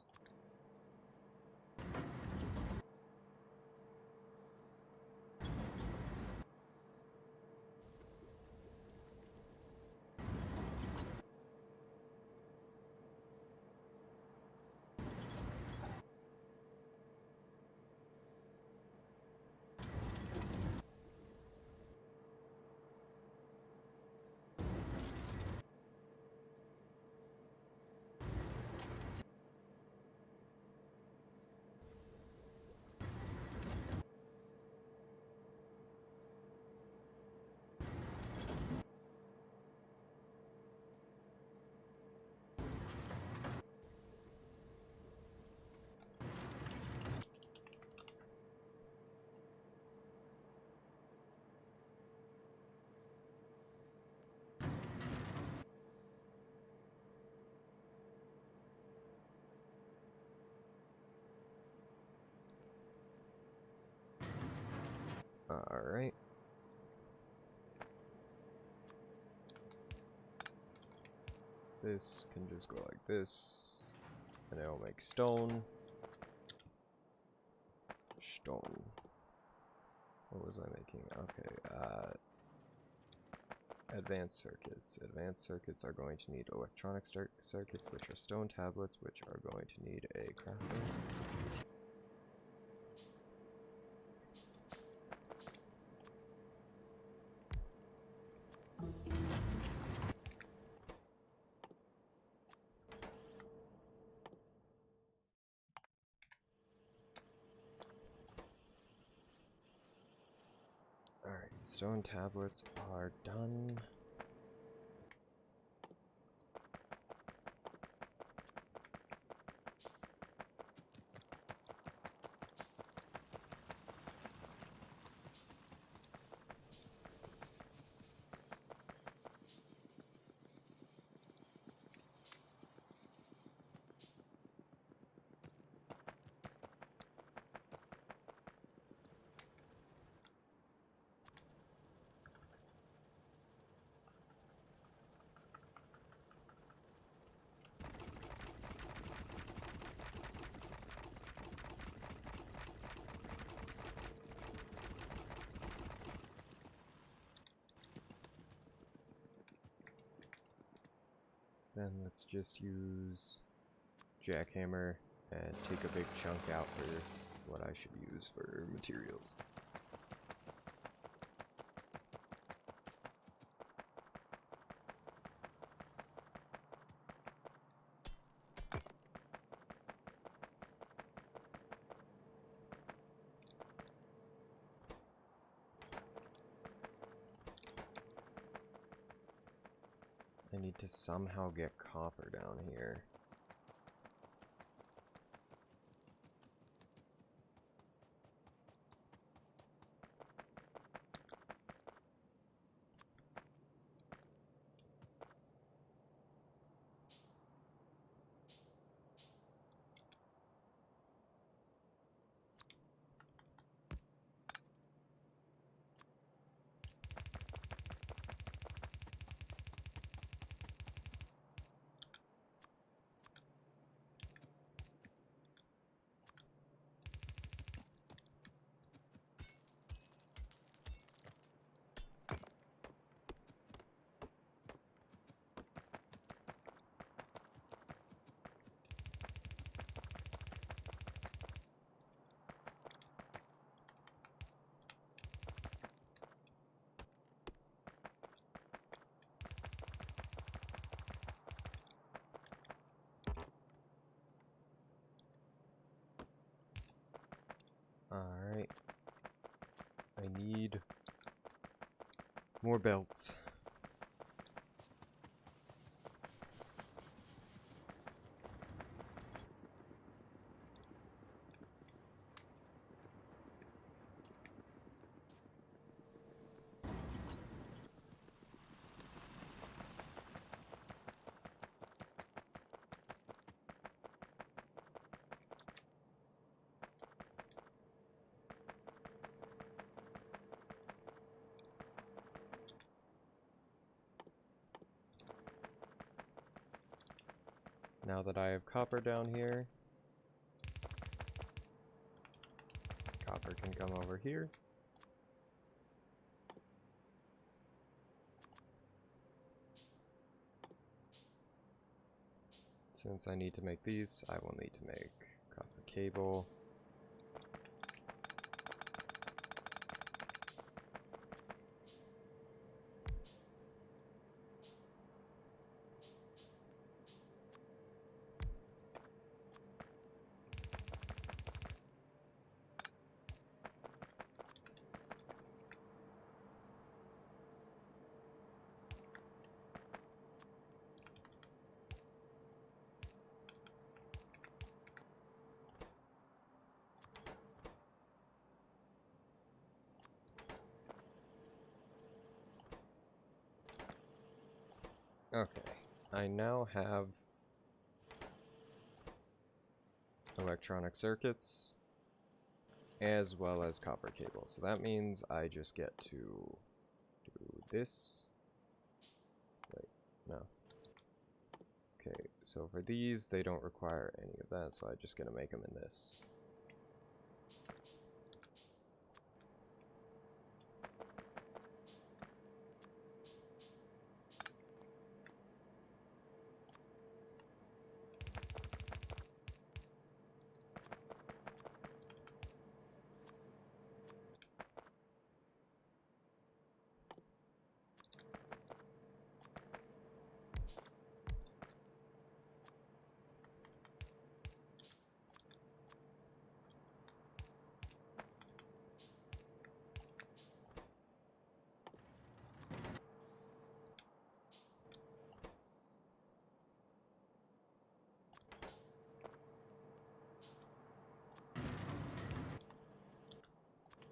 Alright. This can just go like this, and it'll make stone. Stone. What was I making? Okay, advanced circuits. Advanced circuits are going to need electronic circuits, which are stone tablets, which are going to need a crafting. Alright, stone tablets are done. Then let's just use jackhammer and take a big chunk out for what I should use for materials. I need to somehow get copper down here. Alright. I need more belts. Now that I have copper down here, copper can come over here. Since I need to make these, I will need to make copper cable. Okay, I now have electronic circuits as well as copper cable. So that means I just get to do this. Wait, no. Okay, so for these, they don't require any of that, so I'm just gonna make them in this.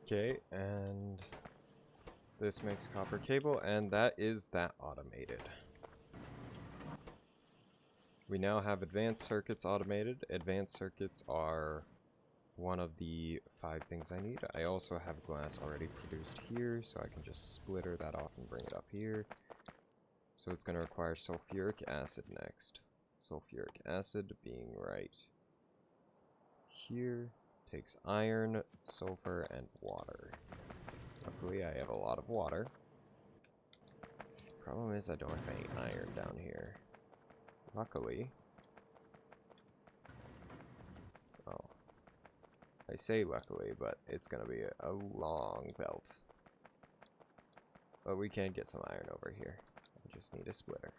Okay, and this makes copper cable, and that is that automated. We now have advanced circuits automated. Advanced circuits are one of the 5 things I need. I also have glass already produced here, so I can just splitter that off and bring it up here. So it's going to require sulfuric acid next. Sulfuric acid being right here takes iron, sulfur, and water. Luckily, I have a lot of water. Problem is I don't have any iron down here. Luckily. Oh. I say luckily, but it's gonna be a long belt. But we can get some iron over here. I just need a splitter.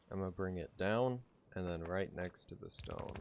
I'm gonna bring it down, and then right next to the stone.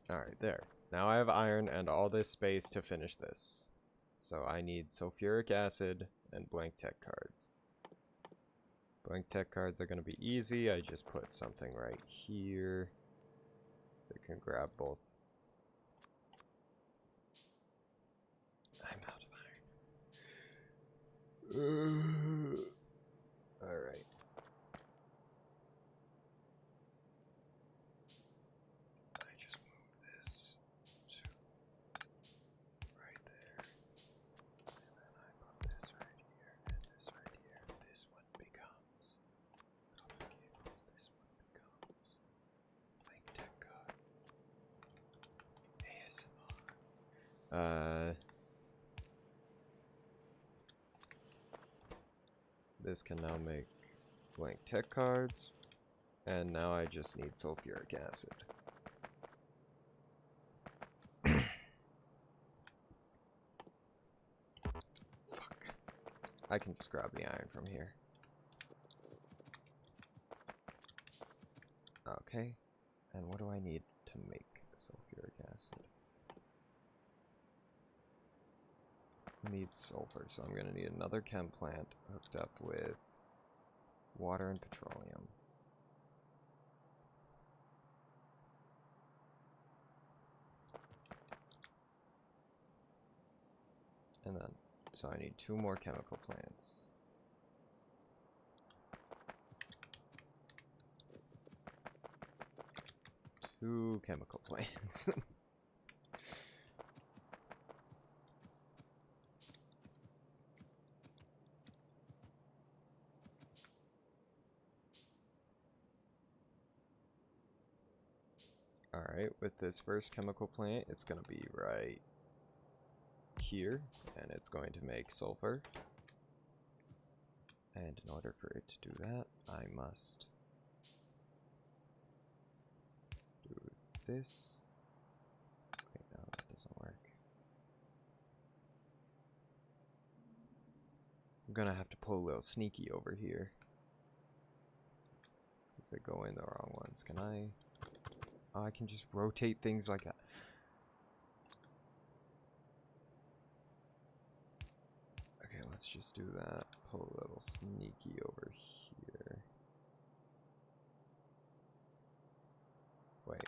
Alright, there. Now I have iron and all this space to finish this. So I need sulfuric acid and blank tech cards. Blank tech cards are going to be easy. I just put something right here that can grab both. I'm out of iron. Alright. I just move this to right there. And then I put this right here and this right here. This one becomes copper cables. This one becomes blank tech cards. ASMR. This can now make blank tech cards, and now I just need sulfuric acid. Fuck. I can just grab the iron from here. Okay, and what do I need to make sulfuric acid? Needs sulfur, so I'm gonna need another chem plant hooked up with water and petroleum. And then, so I need 2 more chemical plants. Two chemical plants. Alright, with this first chemical plant, it's going to be right here, and it's going to make sulfur. And in order for it to do that, I must do this. Wait, no, that doesn't work. I'm gonna have to pull a little sneaky over here, because they go in the wrong ones. Can I? Oh, I can just rotate things like that. Okay, let's just do that. Pull a little sneaky over here. Wait.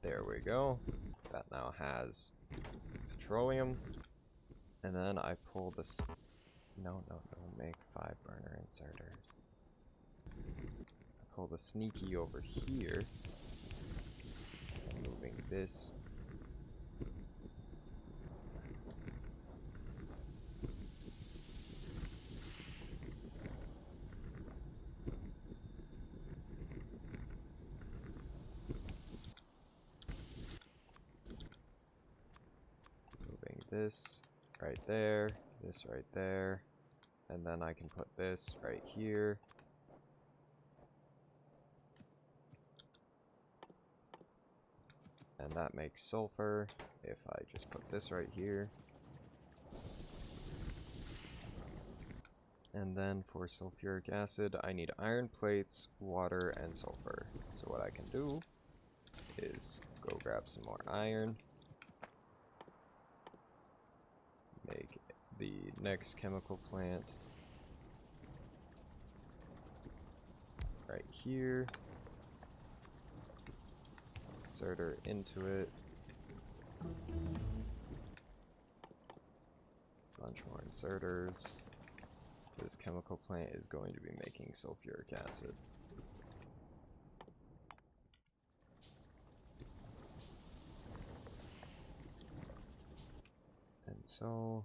There we go. That now has petroleum. And then I pull this. No, make 5 burner inserters. I pull the sneaky over here. Moving this. Moving this right there. This right there. And then I can put this right here. And that makes sulfur if I just put this right here. And then for sulfuric acid, I need iron plates, water, and sulfur. So what I can do is go grab some more iron, make the next chemical plant right here, insert her into it, bunch more inserters. This chemical plant is going to be making sulfuric acid. And so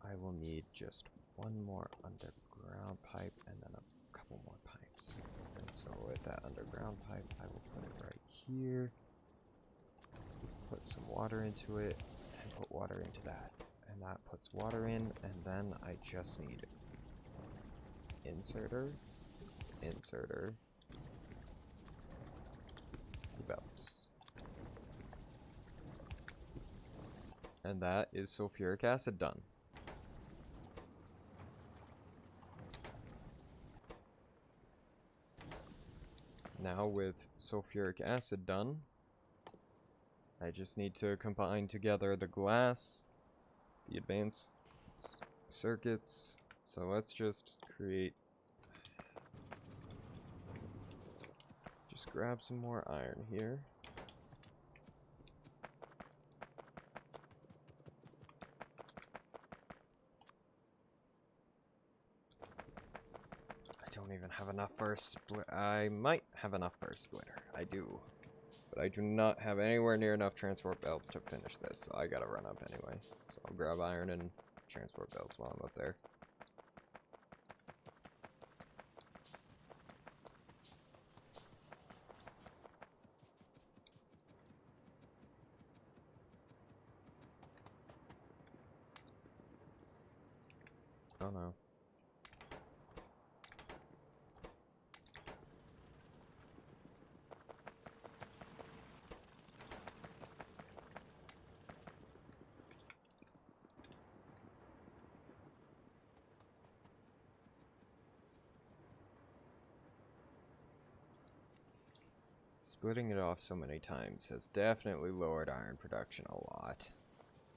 I will need just one more underground pipe and then a couple more pipes. And so with that underground pipe, I will put it right here, put some water into it, and put water into that. And that puts water in, and then I just need inserter, inserter, belts. And that is sulfuric acid done. Now with sulfuric acid done, I just need to combine together the glass, the advanced circuits. So let's just grab some more iron here. I don't even have enough for a split. I might have enough for a splitter. I do. But I do not have anywhere near enough transport belts to finish this, so I gotta run up anyway. So I'll grab iron and transport belts while I'm up there. Oh no. Splitting it off so many times has definitely lowered iron production a lot.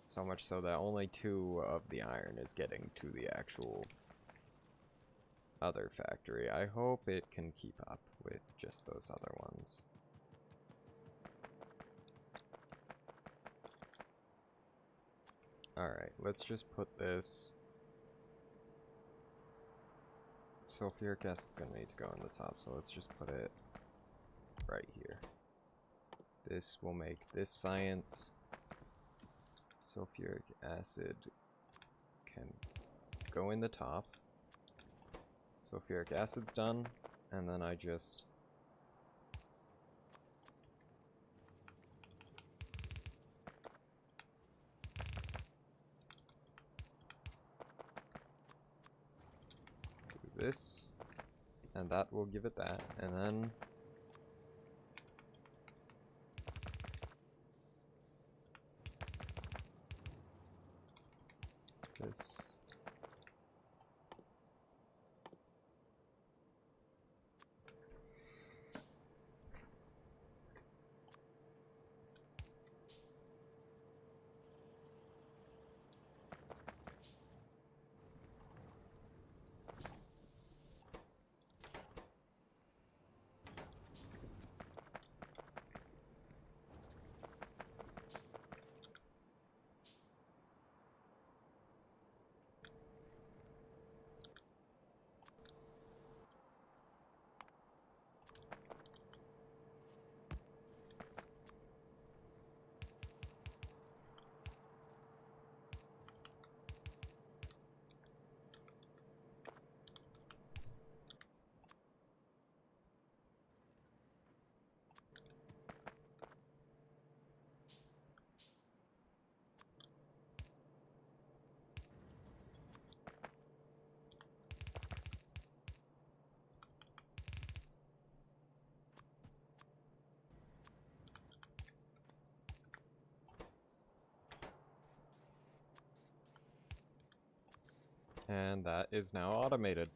So much so that only 2 of the iron is getting to the actual other factory. I hope it can keep up with just those other ones. Alright, let's just put this. Sulfuric acid's gonna need to go on the top, so let's just put it right here. This will make this science. Sulfuric acid can go in the top. Sulfuric acid's done, and then I just do this, and that will give it that, and then this. And that is now automated.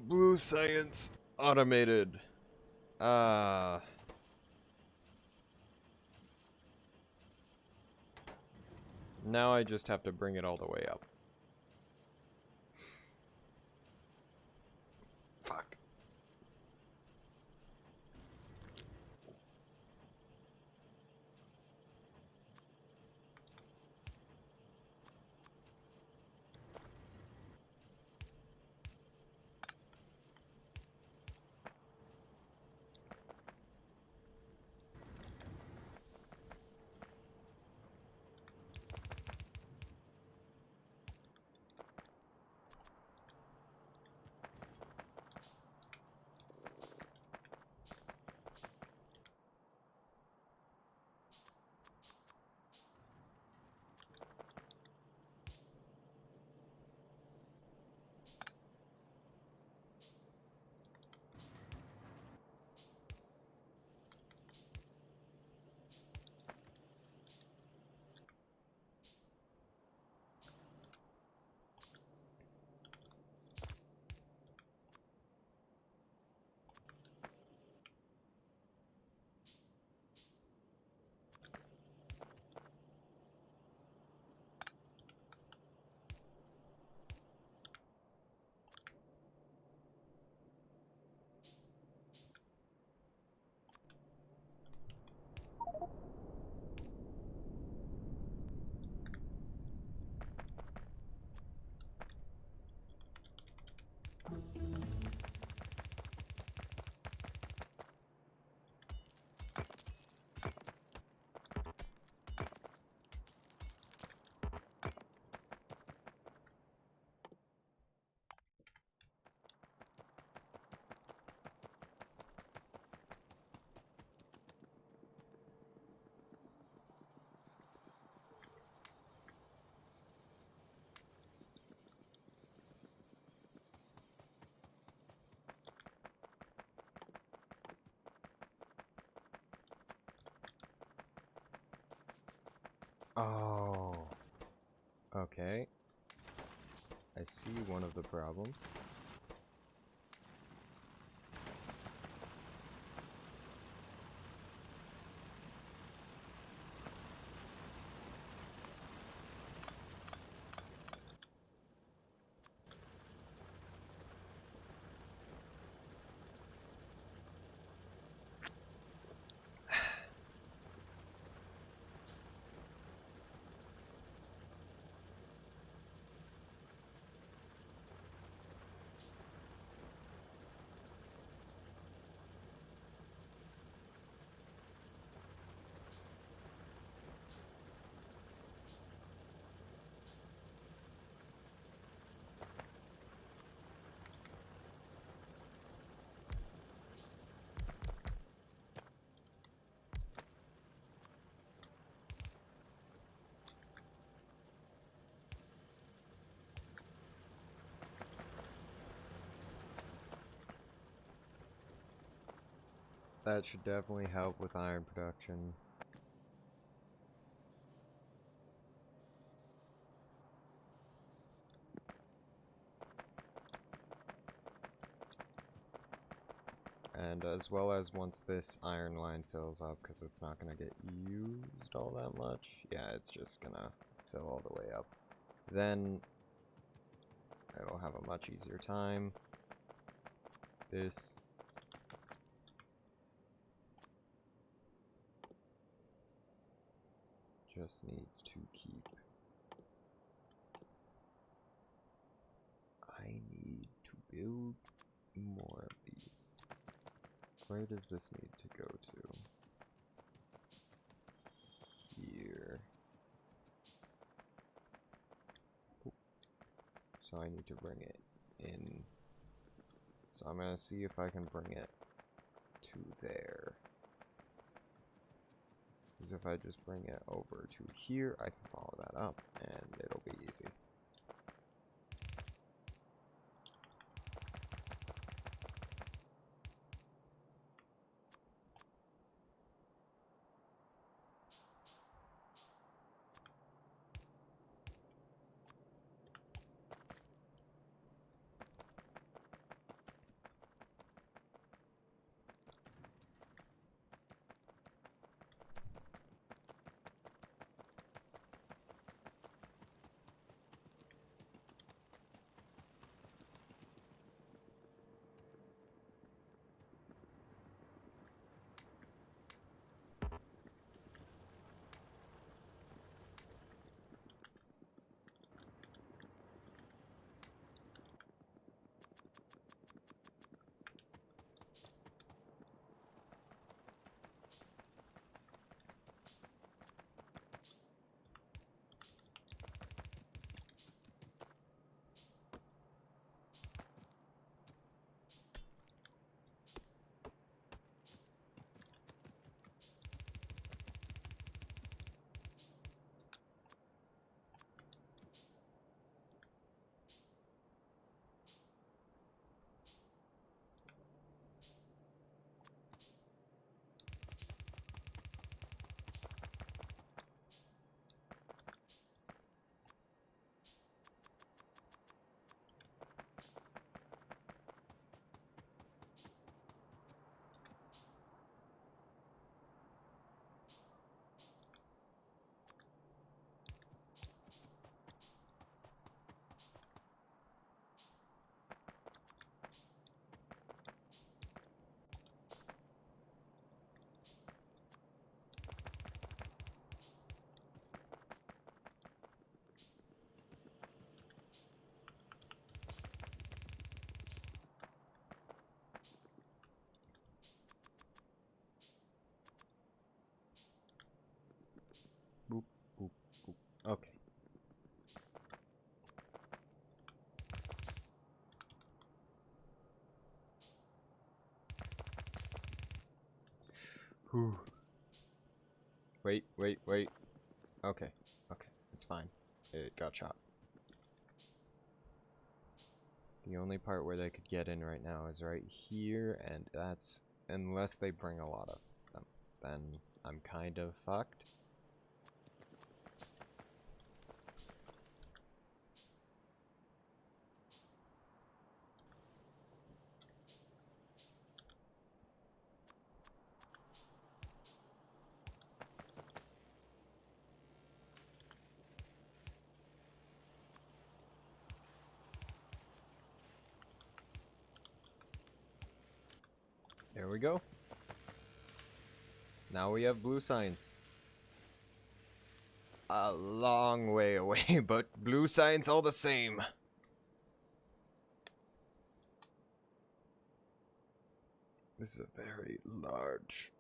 Blue science automated. Now I just have to bring it all the way up. Fuck. Oh. Okay. I see one of the problems. That should definitely help with iron production. And as well as once this iron line fills up, because it's not going to get used all that much. Yeah, it's just going to fill all the way up. Then it'll have a much easier time. This. Just needs to keep. I need to build more of these. Where does this need to go to? Here. So I need to bring it in. So I'm gonna see if I can bring it to there. Because if I just bring it over to here, I can follow that up and it'll be easy. Boop, boop, boop. Okay. Whew. Wait, wait, wait. Okay, okay, it's fine. It got shot. The only part where they could get in right now is right here, and that's unless they bring a lot of them. Then I'm kind of fucked. There we go. Now we have blue signs. A long way away, but blue signs all the same. This is a very large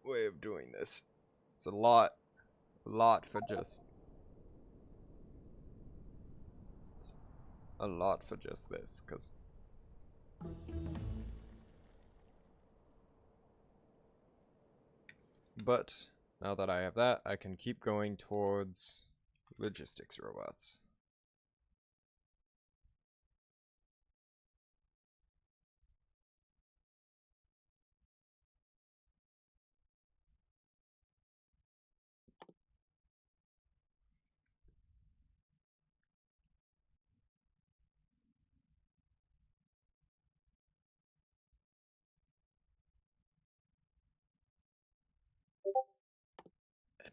way of doing this. It's a lot for just this, because but now that I have that, I can keep going towards logistics robots.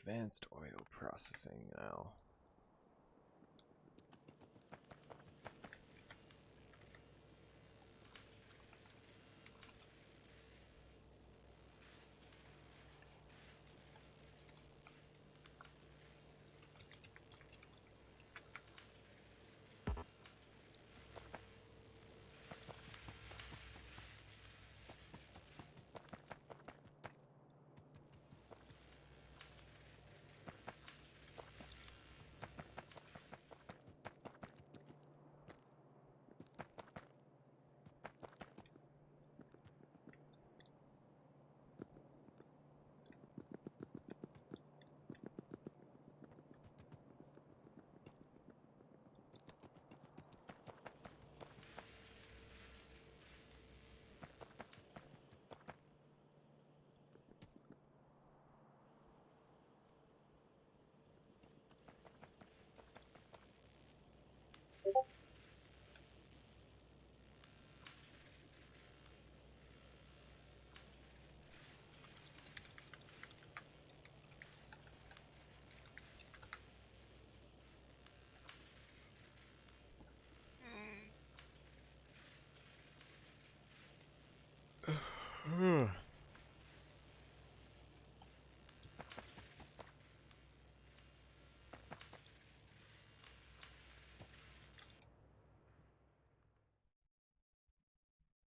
advanced oil processing now.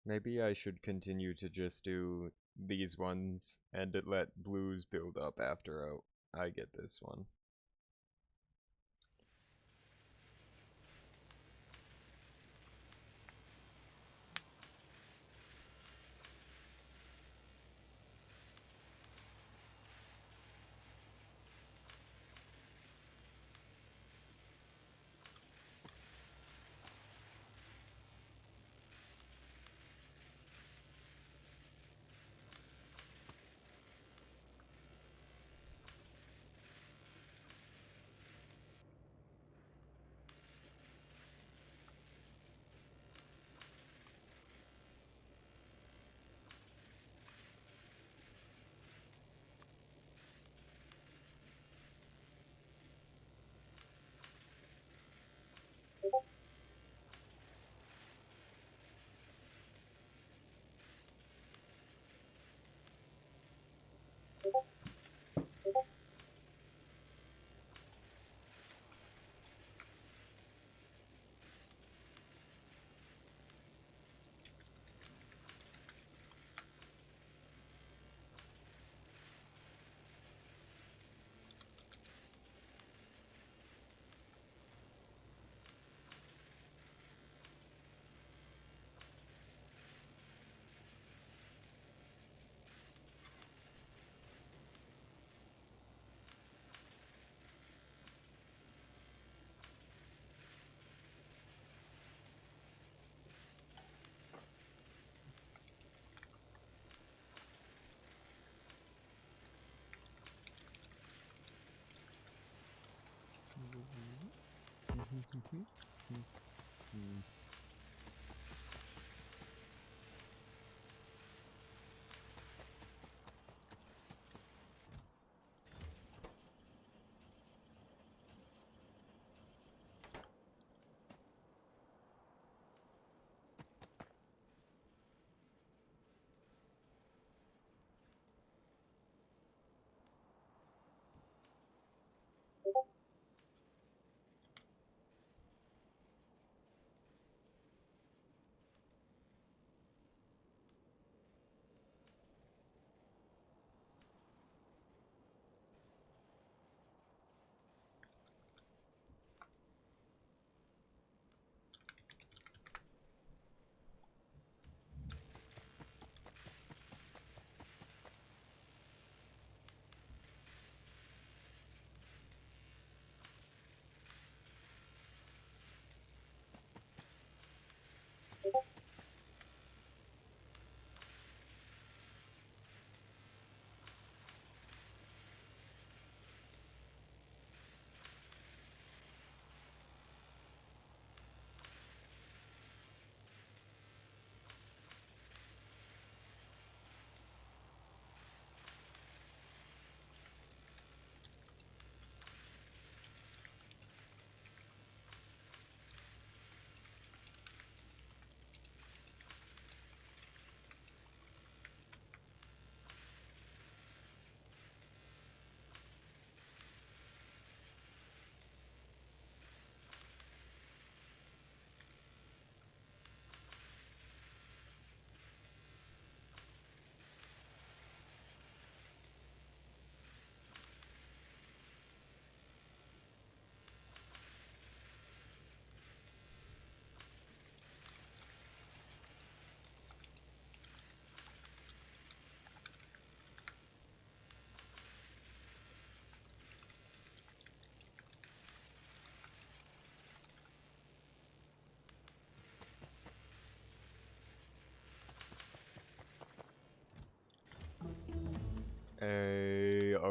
Maybe I should continue to just do these ones and let blues build up after I get this one.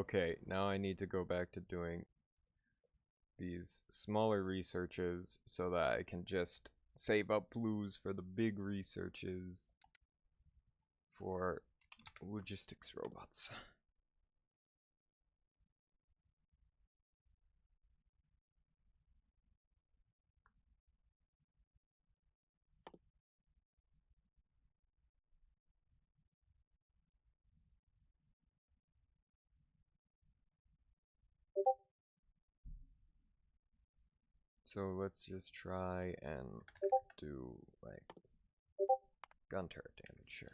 Okay, now I need to go back to doing these smaller researches so that I can just save up blues for the big researches for logistics robots. So let's just try and do like gun turret damage, sure.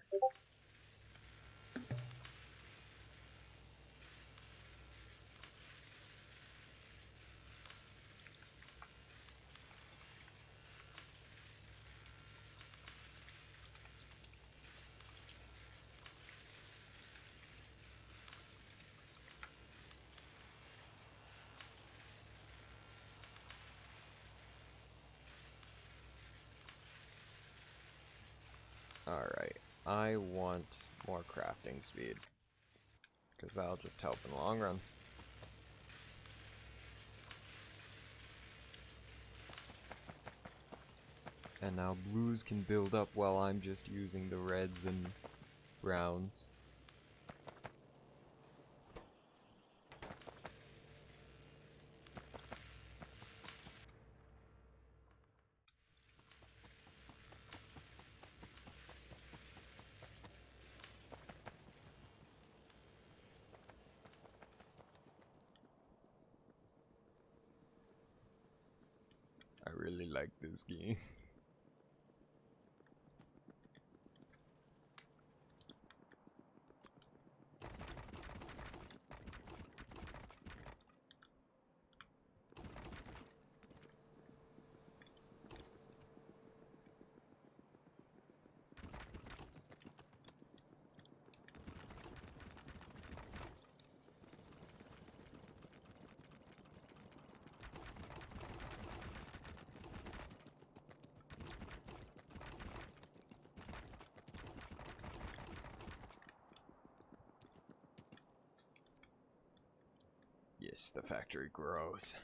Alright, I want more crafting speed, because that'll just help in the long run. And now blues can build up while I'm just using the reds and browns. I really like this game. Yes, the factory grows.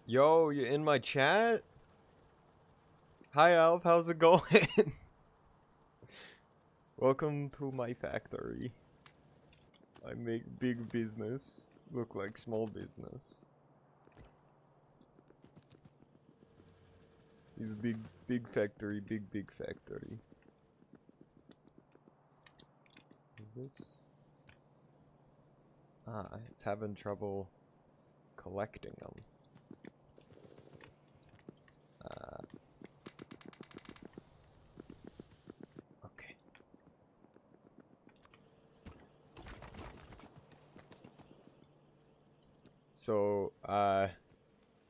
Yo, you in my chat? Hi Alf, how's it going? Welcome to my factory. I make big business look like small business. This big factory, big factory. Is this? Ah, it's having trouble collecting them. Okay. So,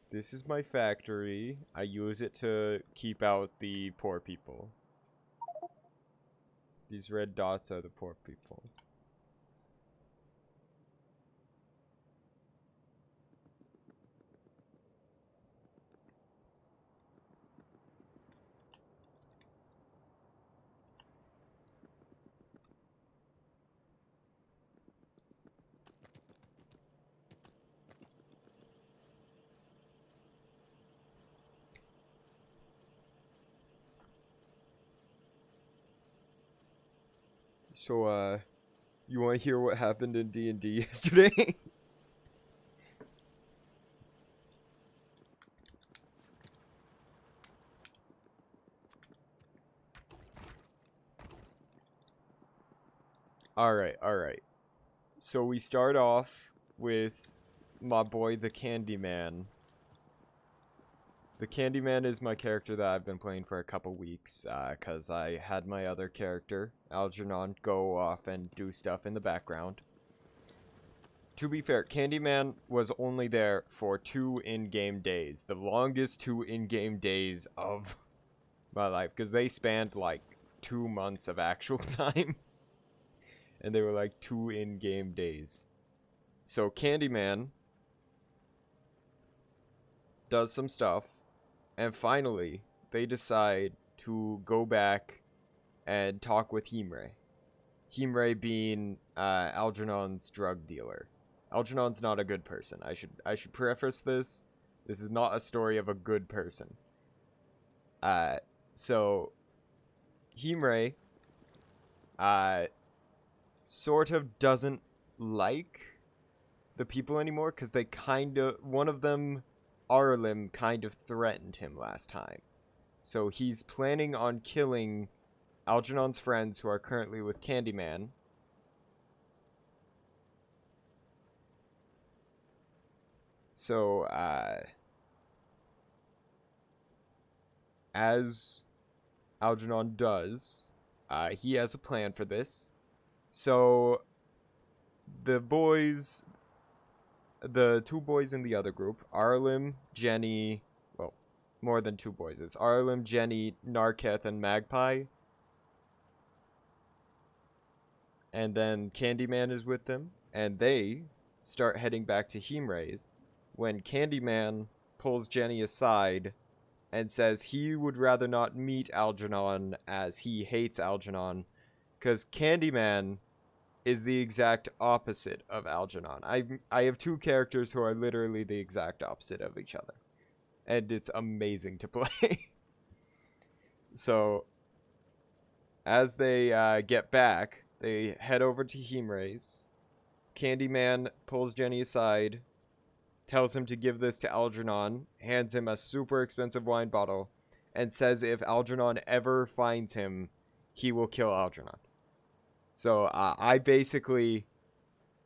this is my factory. I use it to keep out the poor people. These red dots are the poor people. So, you want to hear what happened in D&D yesterday? Alright, alright. So we start off with my boy, the Candyman. The Candyman is my character that I've been playing for a couple weeks, because I had my other character, Algernon, go off and do stuff in the background. To be fair, Candyman was only there for 2 in-game days. The longest 2 in-game days of my life, because they spanned like 2 months of actual time. And they were like 2 in-game days. So Candyman does some stuff, and finally they decide to go back and talk with Himre. Himre being Algernon's drug dealer. Algernon's not a good person. I should preface this. This is not a story of a good person. So Himre sort of doesn't like the people anymore because they one of them, Arlim, kind of threatened him last time. So he's planning on killing Algernon's friends who are currently with Candyman. So, as Algernon does, he has a plan for this. So, the two boys in the other group, Arlim, Jenny, well, more than 2 boys. It's Arlim, Jenny, Narketh, and Magpie. And then Candyman is with them, and they start heading back to Himre's when Candyman pulls Jenny aside and says he would rather not meet Algernon as he hates Algernon because Candyman is the exact opposite of Algernon. I have 2 characters who are literally the exact opposite of each other, and it's amazing to play. So as they get back, they head over to Himre's. Candyman pulls Jenny aside, tells him to give this to Algernon, hands him a super expensive wine bottle, and says if Algernon ever finds him, he will kill Algernon. So I basically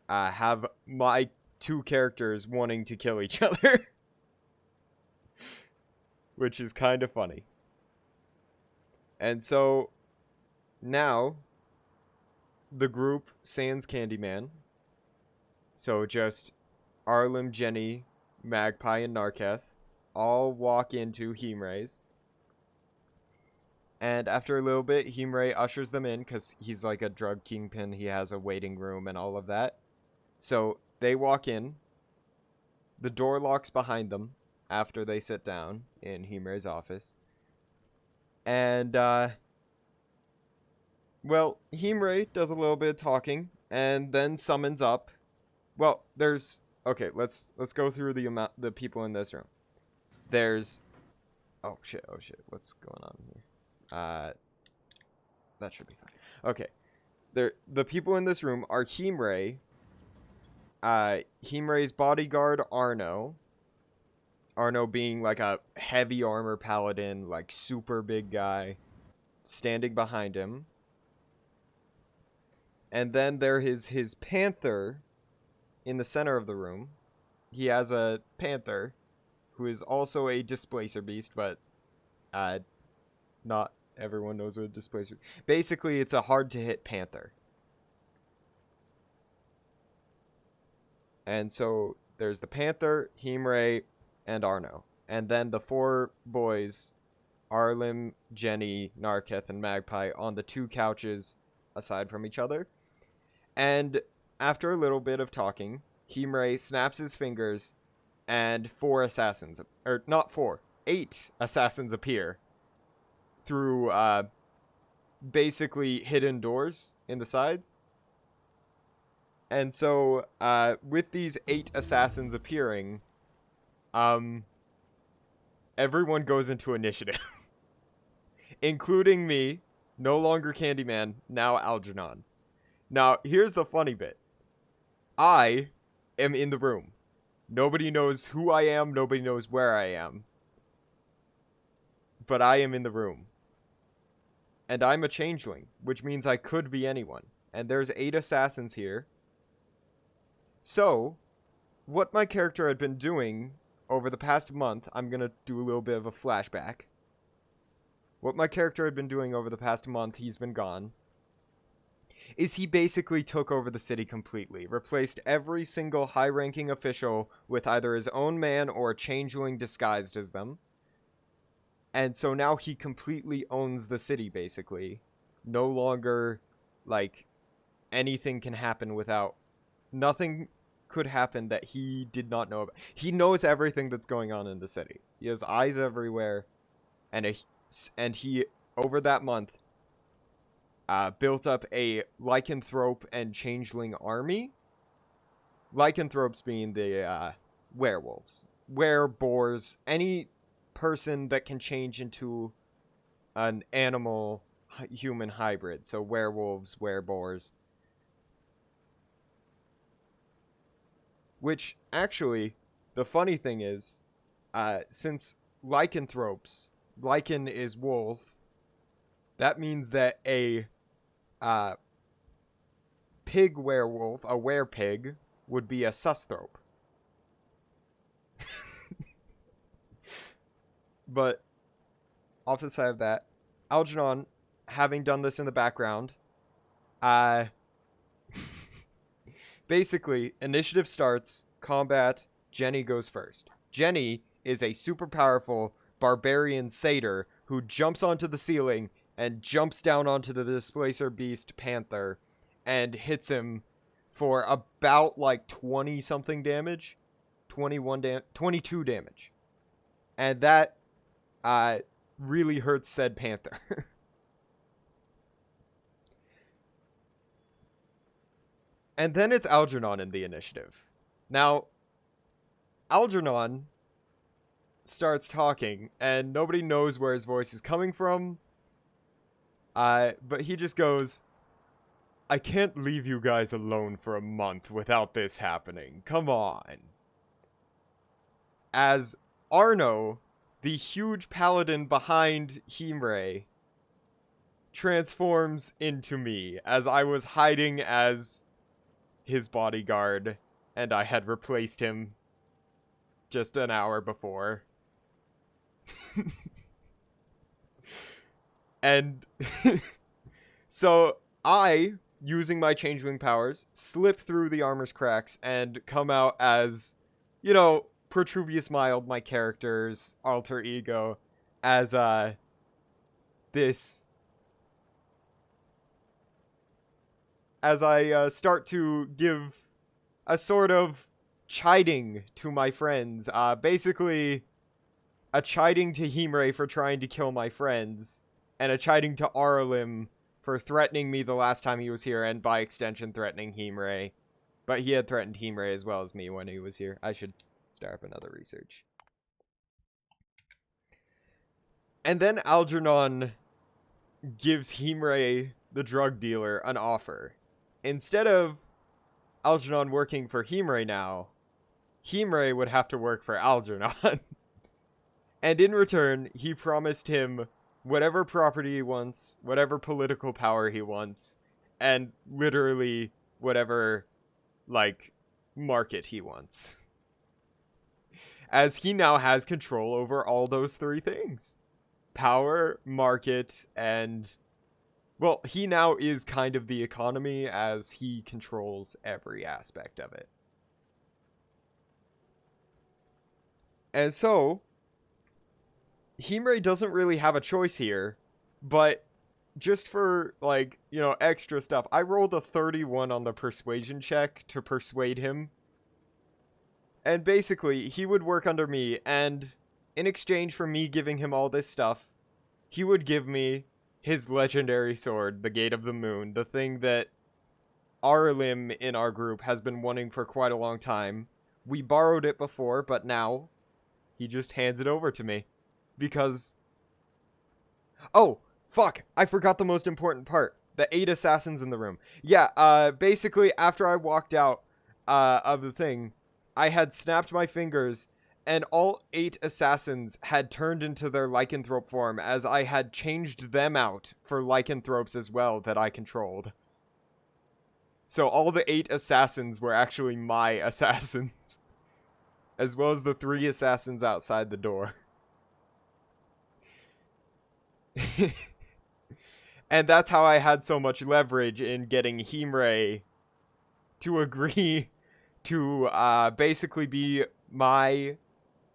have my 2 characters wanting to kill each other, which is kind of funny. And so now the group sans Candyman, so just Arlim, Jenny, Magpie, and Narketh all walk into Himre's. And after a little bit, Himre ushers them in because he's like a drug kingpin. He has a waiting room and all of that. So they walk in. The door locks behind them after they sit down in Himre's office. And, well, Himre does a little bit of talking and then summons up. Well, there's... Okay, let's go through the people in this room. There's... Oh shit, what's going on here? That should be fine. Okay. The people in this room are Himre, Himre's bodyguard, Arno being like a heavy armor paladin, like super big guy, standing behind him. And then there is his panther in the center of the room. He has a panther who is also a displacer beast, but not everyone knows what a displacer. Basically, it's a hard to hit panther. And so there's the panther, Himre, and Arno. And then the 4 boys, Arlim, Jenny, Narketh, and Magpie, on the 2 couches aside from each other. And after a little bit of talking, Himre snaps his fingers and 4 assassins, or not 4, 8 assassins appear through basically hidden doors in the sides. And so with these 8 assassins appearing, everyone goes into initiative. Including me, no longer Candyman, now Algernon. Now, here's the funny bit. I am in the room. Nobody knows who I am, nobody knows where I am. But I am in the room. And I'm a changeling, which means I could be anyone. And there's 8 assassins here. So, what my character had been doing over the past month, I'm gonna do a little bit of a flashback. What my character had been doing over the past month, he's been gone, is he basically took over the city completely, replaced every single high-ranking official with either his own man or a changeling disguised as them. And so now he completely owns the city, basically. No longer, like, anything can happen without... Nothing could happen that he did not know about. He knows everything that's going on in the city. He has eyes everywhere. And he, over that month, built up a lycanthrope and changeling army. Lycanthropes being the werewolves. Were-boars, any person that can change into an animal-human hybrid. So werewolves, were-boars. Which, actually, the funny thing is, since lycanthropes, lycan is wolf, that means that a pig werewolf, a werepig, would be a susthrope. But, off to the side of that, Algernon, having done this in the background, basically, initiative starts, combat, Jenny goes first. Jenny is a super powerful barbarian satyr who jumps onto the ceiling and jumps down onto the Displacer Beast Panther and hits him for about like 20 something damage. 22 damage. And that really hurts said Panther. And then it's Algernon in the initiative. Now, Algernon starts talking, and nobody knows where his voice is coming from. But he just goes, I can't leave you guys alone for a month without this happening. Come on. As Arno, the huge paladin behind Himre, transforms into me, as I was hiding as his bodyguard, and I had replaced him just an hour before. And so I, using my changeling powers, slip through the armor's cracks and come out as, you know, Protruvius Mild, my character's alter ego, as this... As I start to give a sort of chiding to my friends. Basically, a chiding to Himre for trying to kill my friends, and a chiding to Aralim for threatening me the last time he was here, and by extension threatening Himre. But he had threatened Himre as well as me when he was here. I should start up another research. And then Algernon gives Himre, the drug dealer, an offer. Instead of Algernon working for Himre now, Himre would have to work for Algernon. And in return, he promised him whatever property he wants, whatever political power he wants, and literally whatever, like, market he wants. As he now has control over all those 3 things. Power, market, and... Well, he now is kind of the economy as he controls every aspect of it. And so, Himre doesn't really have a choice here, but just for, like, you know, extra stuff, I rolled a 31 on the persuasion check to persuade him. And basically, he would work under me, and in exchange for me giving him all this stuff, he would give me his legendary sword, the Gate of the Moon, the thing that Aralim in our group has been wanting for quite a long time. We borrowed it before, but now he just hands it over to me. Because... Oh, fuck! I forgot the most important part. The 8 assassins in the room. Yeah, basically, after I walked out of the thing, I had snapped my fingers, and all 8 assassins had turned into their lycanthrope form, as I had changed them out for lycanthropes as well that I controlled. So all the 8 assassins were actually my assassins, as well as the 3 assassins outside the door. And that's how I had so much leverage in getting Himre to agree to basically be my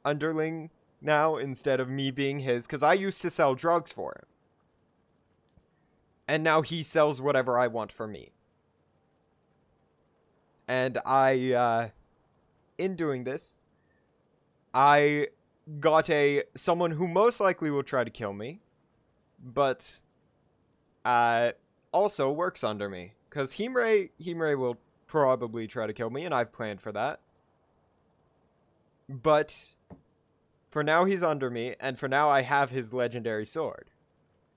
underling now instead of me being his, because I used to sell drugs for him. And now he sells whatever I want for me. And in doing this, I got someone who most likely will try to kill me, but also works under me. Because Himre will probably try to kill me, and I've planned for that. But for now he's under me, and for now I have his legendary sword.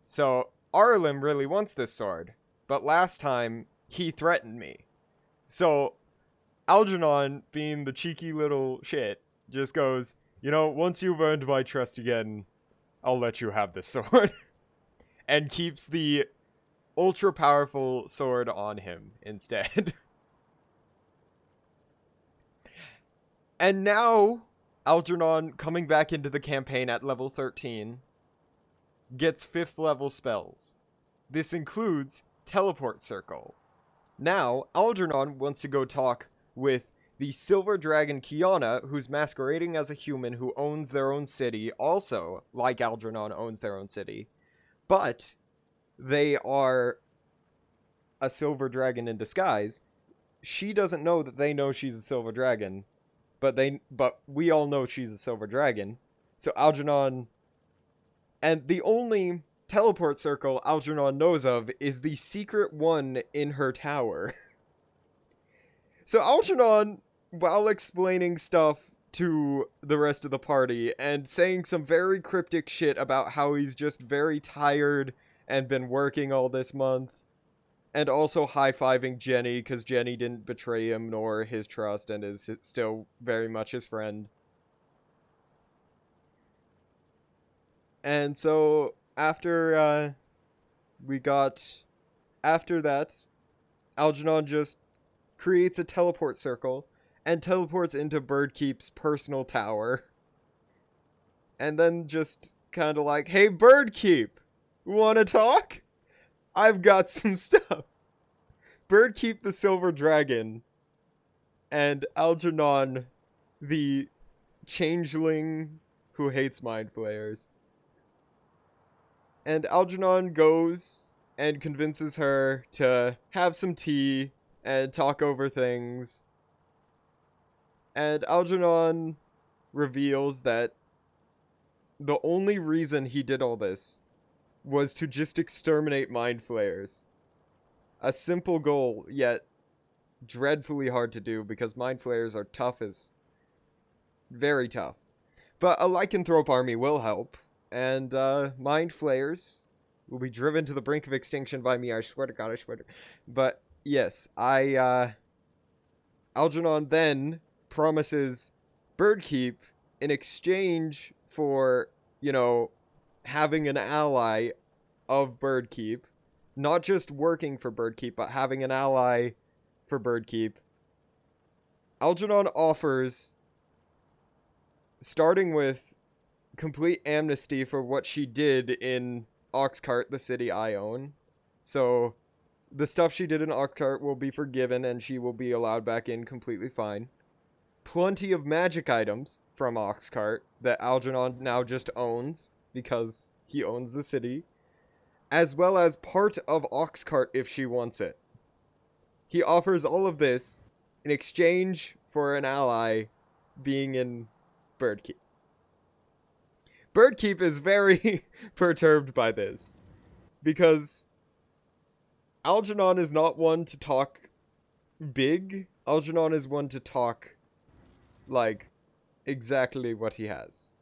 So Arlim really wants this sword, but last time he threatened me. So Algernon, being the cheeky little shit, just goes, you know, once you've earned my trust again, I'll let you have this sword. And keeps the ultra powerful sword on him instead. And now, Algernon, coming back into the campaign at level 13, gets 5th level spells. This includes Teleport Circle. Now, Algernon wants to go talk with the Silver Dragon Kiana, who's masquerading as a human who owns their own city, also, like Algernon, owns their own city. But they are a silver dragon in disguise. She doesn't know that they know she's a silver dragon, but we all know she's a silver dragon. So Algernon, and the only teleport circle Algernon knows of is the secret one in her tower. So Algernon, while explaining stuff to the rest of the party and saying some very cryptic shit about how he's just very tired and been working all this month, and also high-fiving Jenny because Jenny didn't betray him nor his trust and is still very much his friend. And so after after that, Algernon just creates a teleport circle and teleports into Birdkeep's personal tower. And then just kind of like, hey Birdkeep, wanna talk? I've got some stuff. Birdkeep the Silver Dragon and Algernon the changeling who hates mind flayers. And Algernon goes and convinces her to have some tea and talk over things. And Algernon reveals that the only reason he did all this was to just exterminate mind flayers. A simple goal, yet dreadfully hard to do because mind flayers are tough as... very tough. But a lycanthrope army will help, and mind flayers will be driven to the brink of extinction by me, I swear to God, I swear to... But, yes, Algernon then promises Birdkeep in exchange for, you know, having an ally of Birdkeep, not just working for Birdkeep, but having an ally for Birdkeep. Algernon offers, starting with complete amnesty for what she did in Oxcart, the city I own. So the stuff she did in Oxcart will be forgiven and she will be allowed back in completely fine. Plenty of magic items from Oxcart that Algernon now just owns because he owns the city, as well as part of Oxcart if she wants it. He offers all of this in exchange for an ally being in Birdkeep. Birdkeep is very perturbed by this, because Algernon is not one to talk big. Algernon is one to talk, like, exactly what he has.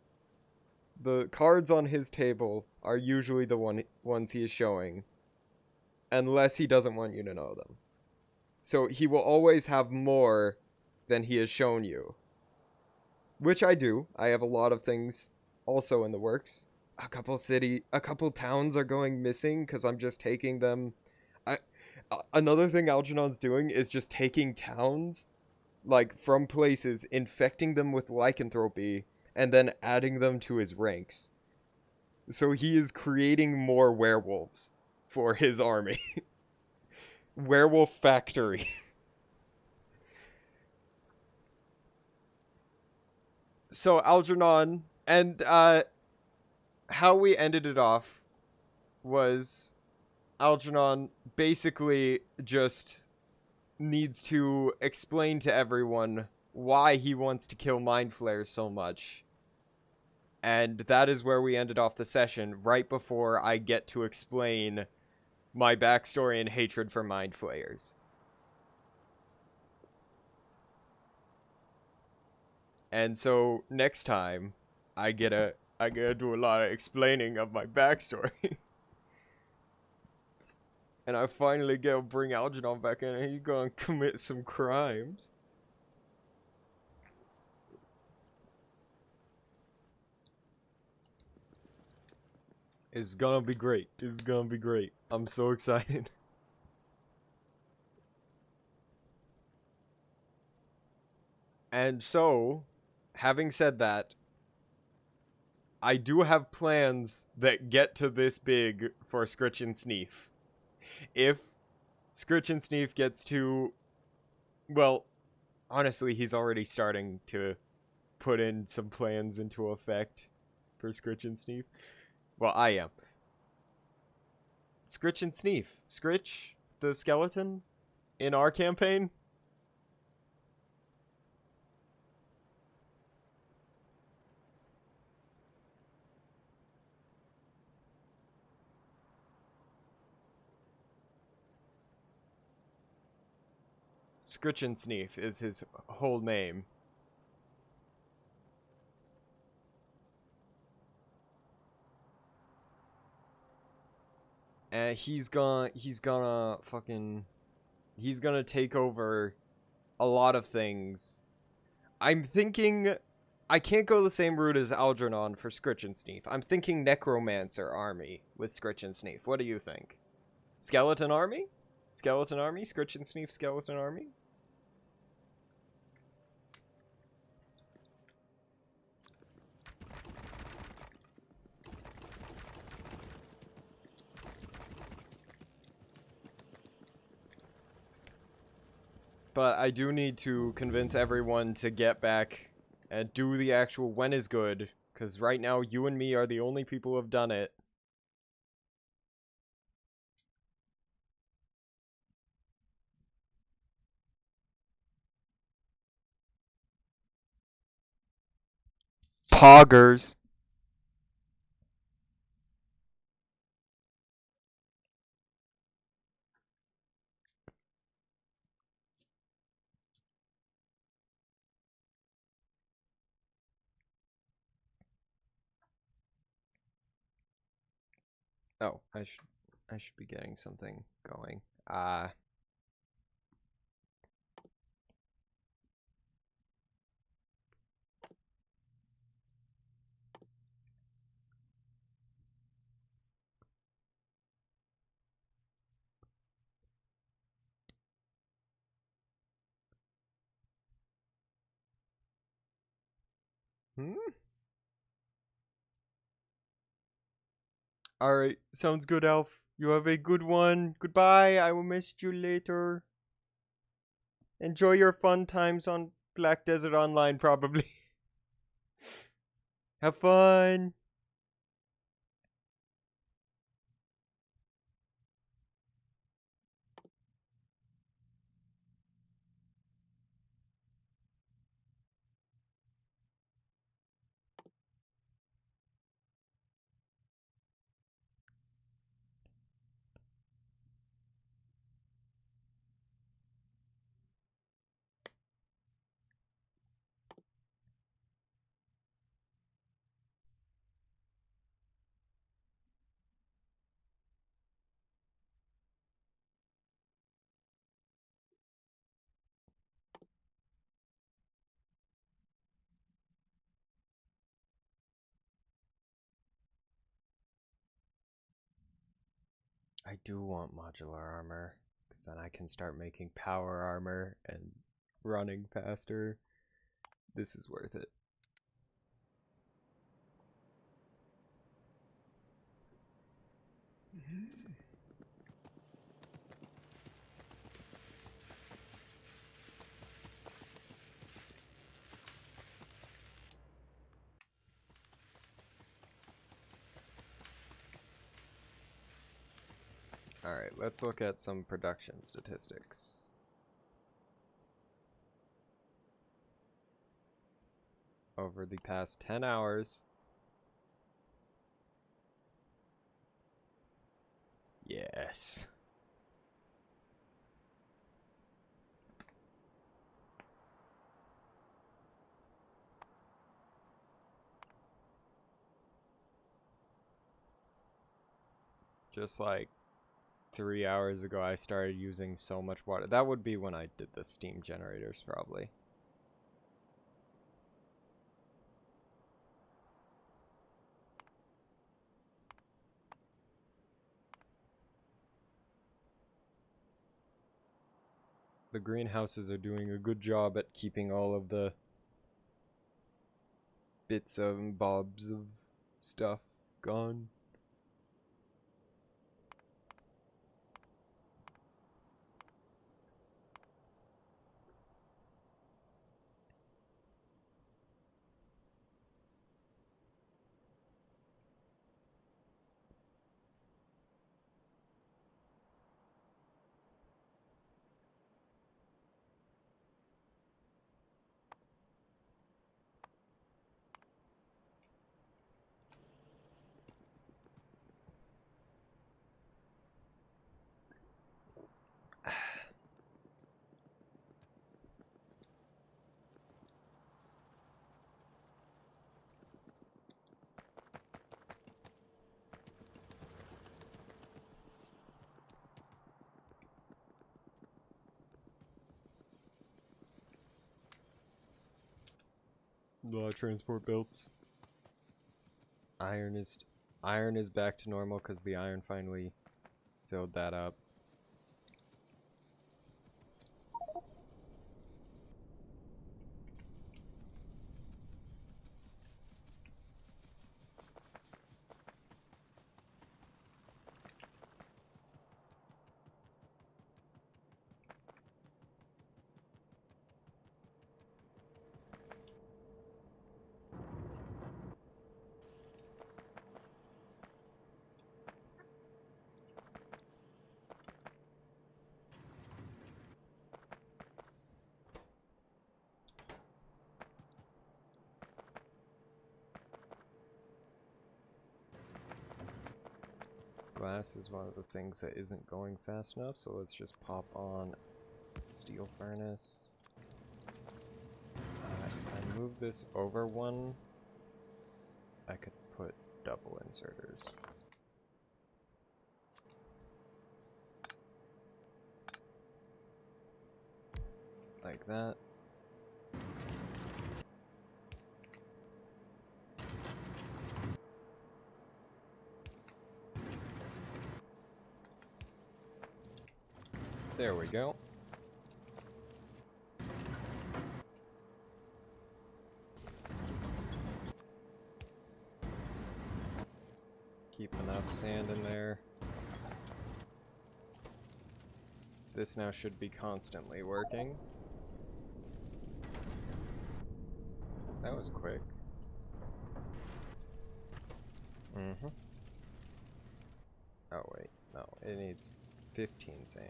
The cards on his table are usually the ones he is showing. unless he doesn't want you to know them. So he will always have more than he has shown you. Which I do. I have a lot of things also in the works. A couple towns are going missing because I'm just taking them. I, Another thing Algernon's doing is just taking towns, like, from places, infecting them with lycanthropy, and then adding them to his ranks. So he is creating more werewolves for his army. Werewolf factory. So Algernon, and how we ended it off was Algernon basically just needs to explain to everyone why he wants to kill Mind Flayer so much. And that is where we ended off the session, right before I get to explain my backstory and hatred for Mind Flayers. And so next time, I gotta do a lot of explaining of my backstory. And I finally get to bring Algernon back in and he's gonna commit some crimes. It's gonna be great. It's gonna be great. I'm so excited. And so, having said that, I do have plans that get to this big for Scritch and Sneef. If Scritch and Sneef gets to, well, honestly, he's already starting to put in some plans into effect for Scritch and Sneef. Well, I am. Scritch and Sneef. Scritch, the skeleton, in our campaign. Scritch and Sneef is his whole name. And he's gonna take over a lot of things. I'm thinking I can't go the same route as Algernon for Scritch and Sneef. I'm thinking Necromancer army with Scritch and Sneef. What do you think? Skeleton army? Skeleton army? Scritch and Sneef skeleton army? But I do need to convince everyone to get back and do the actual when is good, because right now you and me are the only people who have done it. Poggers. Oh, I should be getting something going. Hmm? Alright, sounds good, Alf. You have a good one. Goodbye, I will miss you later. Enjoy your fun times on Black Desert Online, probably. Have fun. I do want modular armor, because then I can start making power armor and running faster. This is worth it. Alright, let's look at some production statistics. Over the past 10 hours. Yes. Just like 3 hours ago, I started using so much water. That would be when I did the steam generators, probably. The greenhouses are doing a good job at keeping all of the bits and bobs of stuff gone. A lot of transport belts. Iron is back to normal because the iron finally filled that up. Glass is one of the things that isn't going fast enough, so let's just pop on steel furnace. If I move this over one, I could put double inserters. Like that. There we go. Keep enough sand in there. This now should be constantly working. That was quick. Mm-hmm. Oh wait, no, it needs 15 sand.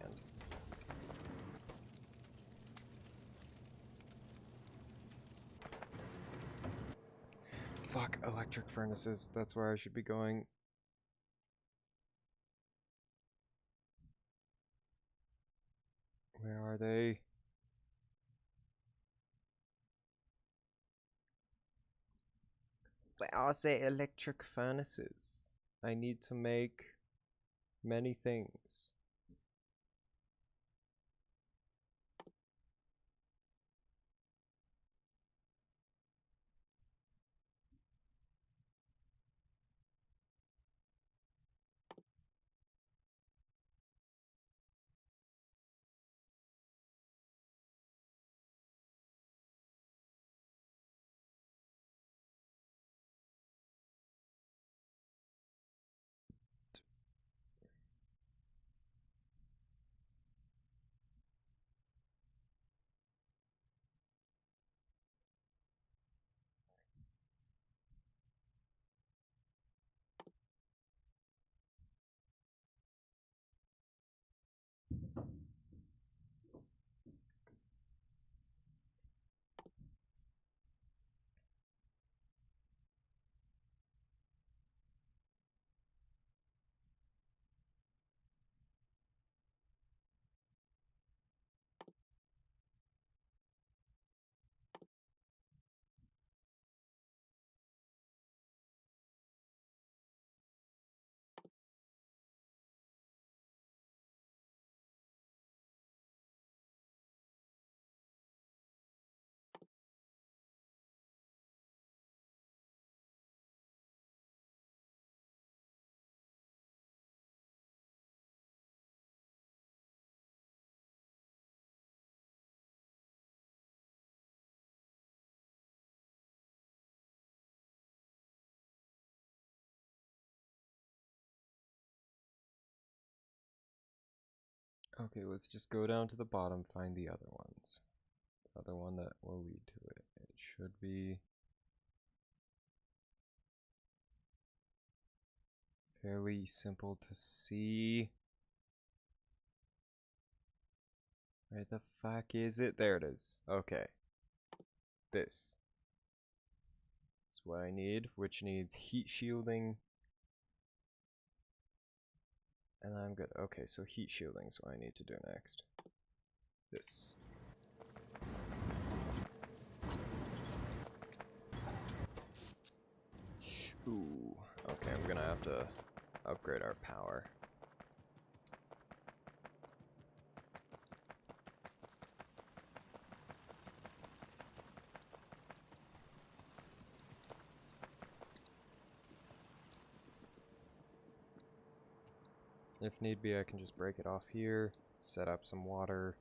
Fuck, electric furnaces, that's where I should be going. Where are they? Where are the electric furnaces? I need to make many things. Okay, let's just go down to the bottom, find the other ones. The other one that will lead to it. It should be fairly simple to see. Where the fuck is it? There it is. Okay. This is what I need, which needs heat shielding. And I'm good. Okay, so heat shielding is what I need to do next. This. Ooh. Okay, I'm gonna have to upgrade our power. If need be, I can just break it off here, set up some water,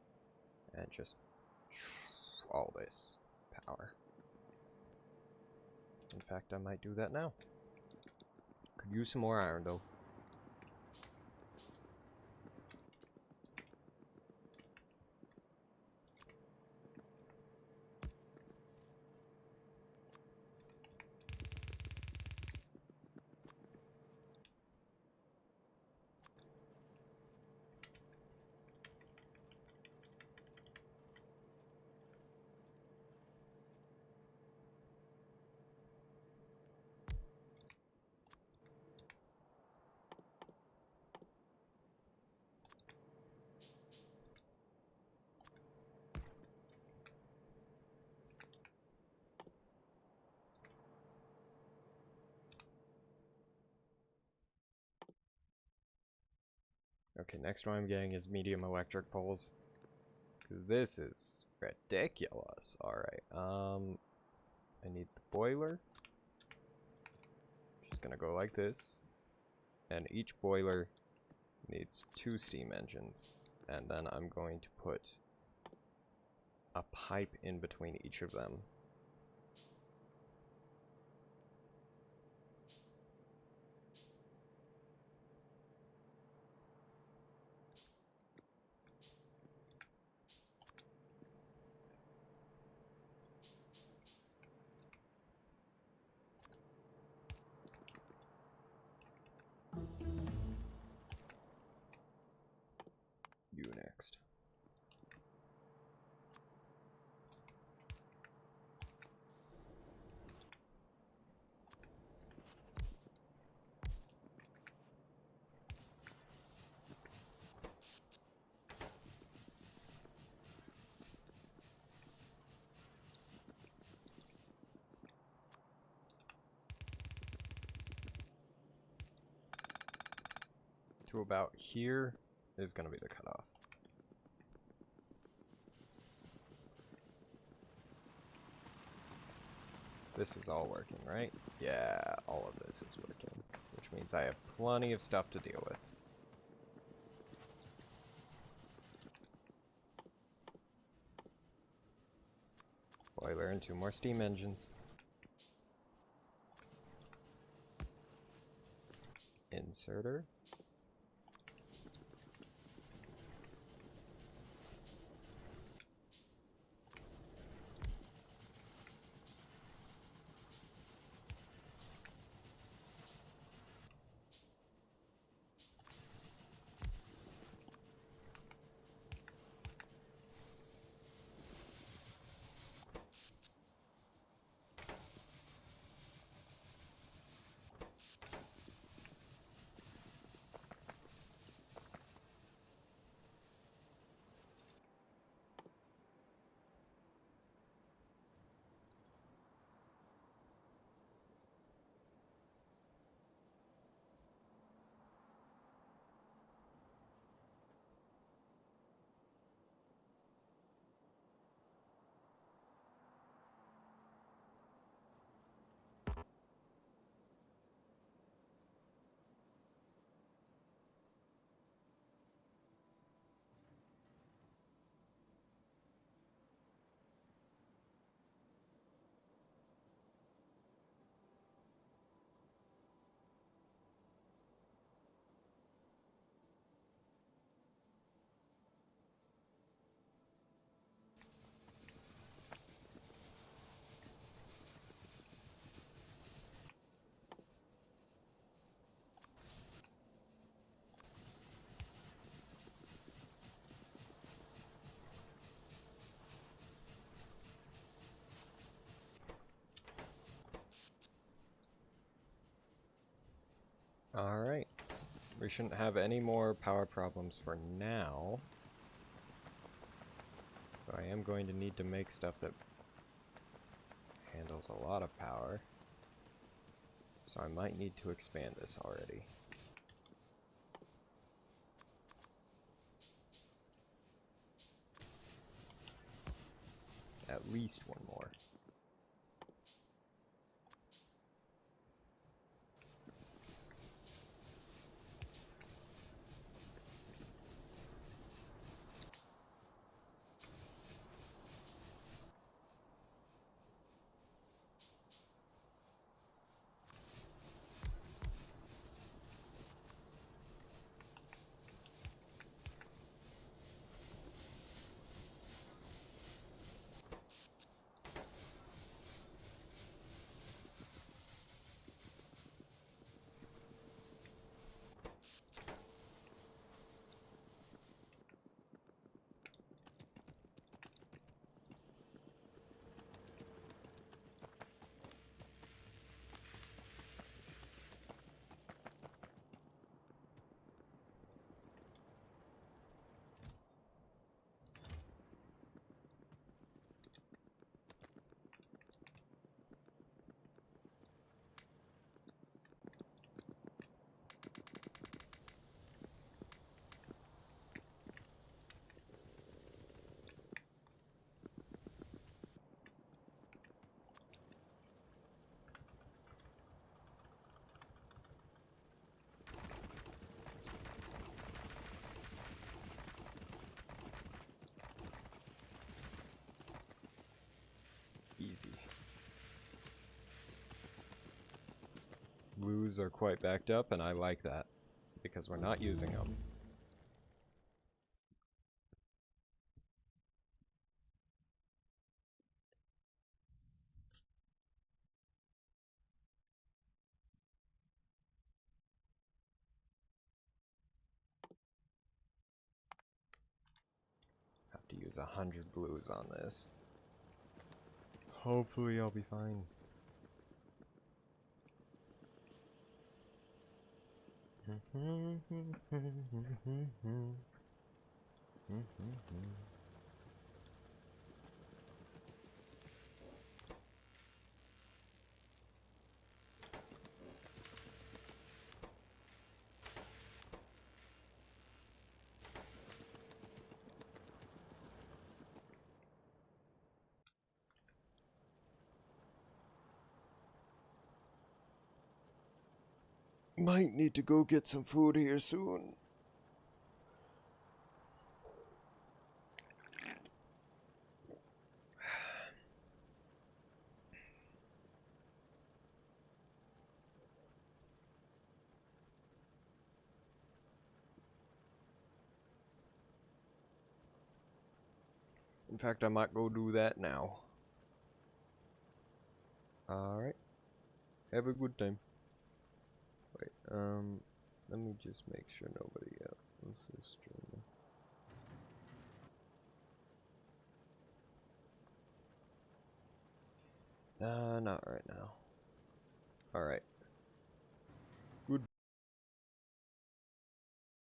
and just all this power. In fact, I might do that now. Could use some more iron, though. Okay, next one I'm getting is medium electric poles. Because this is ridiculous. Alright, I need the boiler. Just gonna go like this. And each boiler needs 2 steam engines. And then I'm going to put a pipe in between each of them. You next. To about here is going to be the cutoff. This is all working, right? Yeah, all of this is working, which means I have plenty of stuff to deal with. Boiler and 2 more steam engines. Inserter. Alright. We shouldn't have any more power problems for now. But I am going to need to make stuff that handles a lot of power. So I might need to expand this already. At least one more. Easy. Blues are quite backed up, and I like that, because we're not using them. Have to use 100 blues on this. Hopefully I'll be fine. Might need to go get some food here soon. In fact, I might go do that now. Alright. Have a good time. Wait, let me just make sure nobody else is streaming. Not right now. Alright.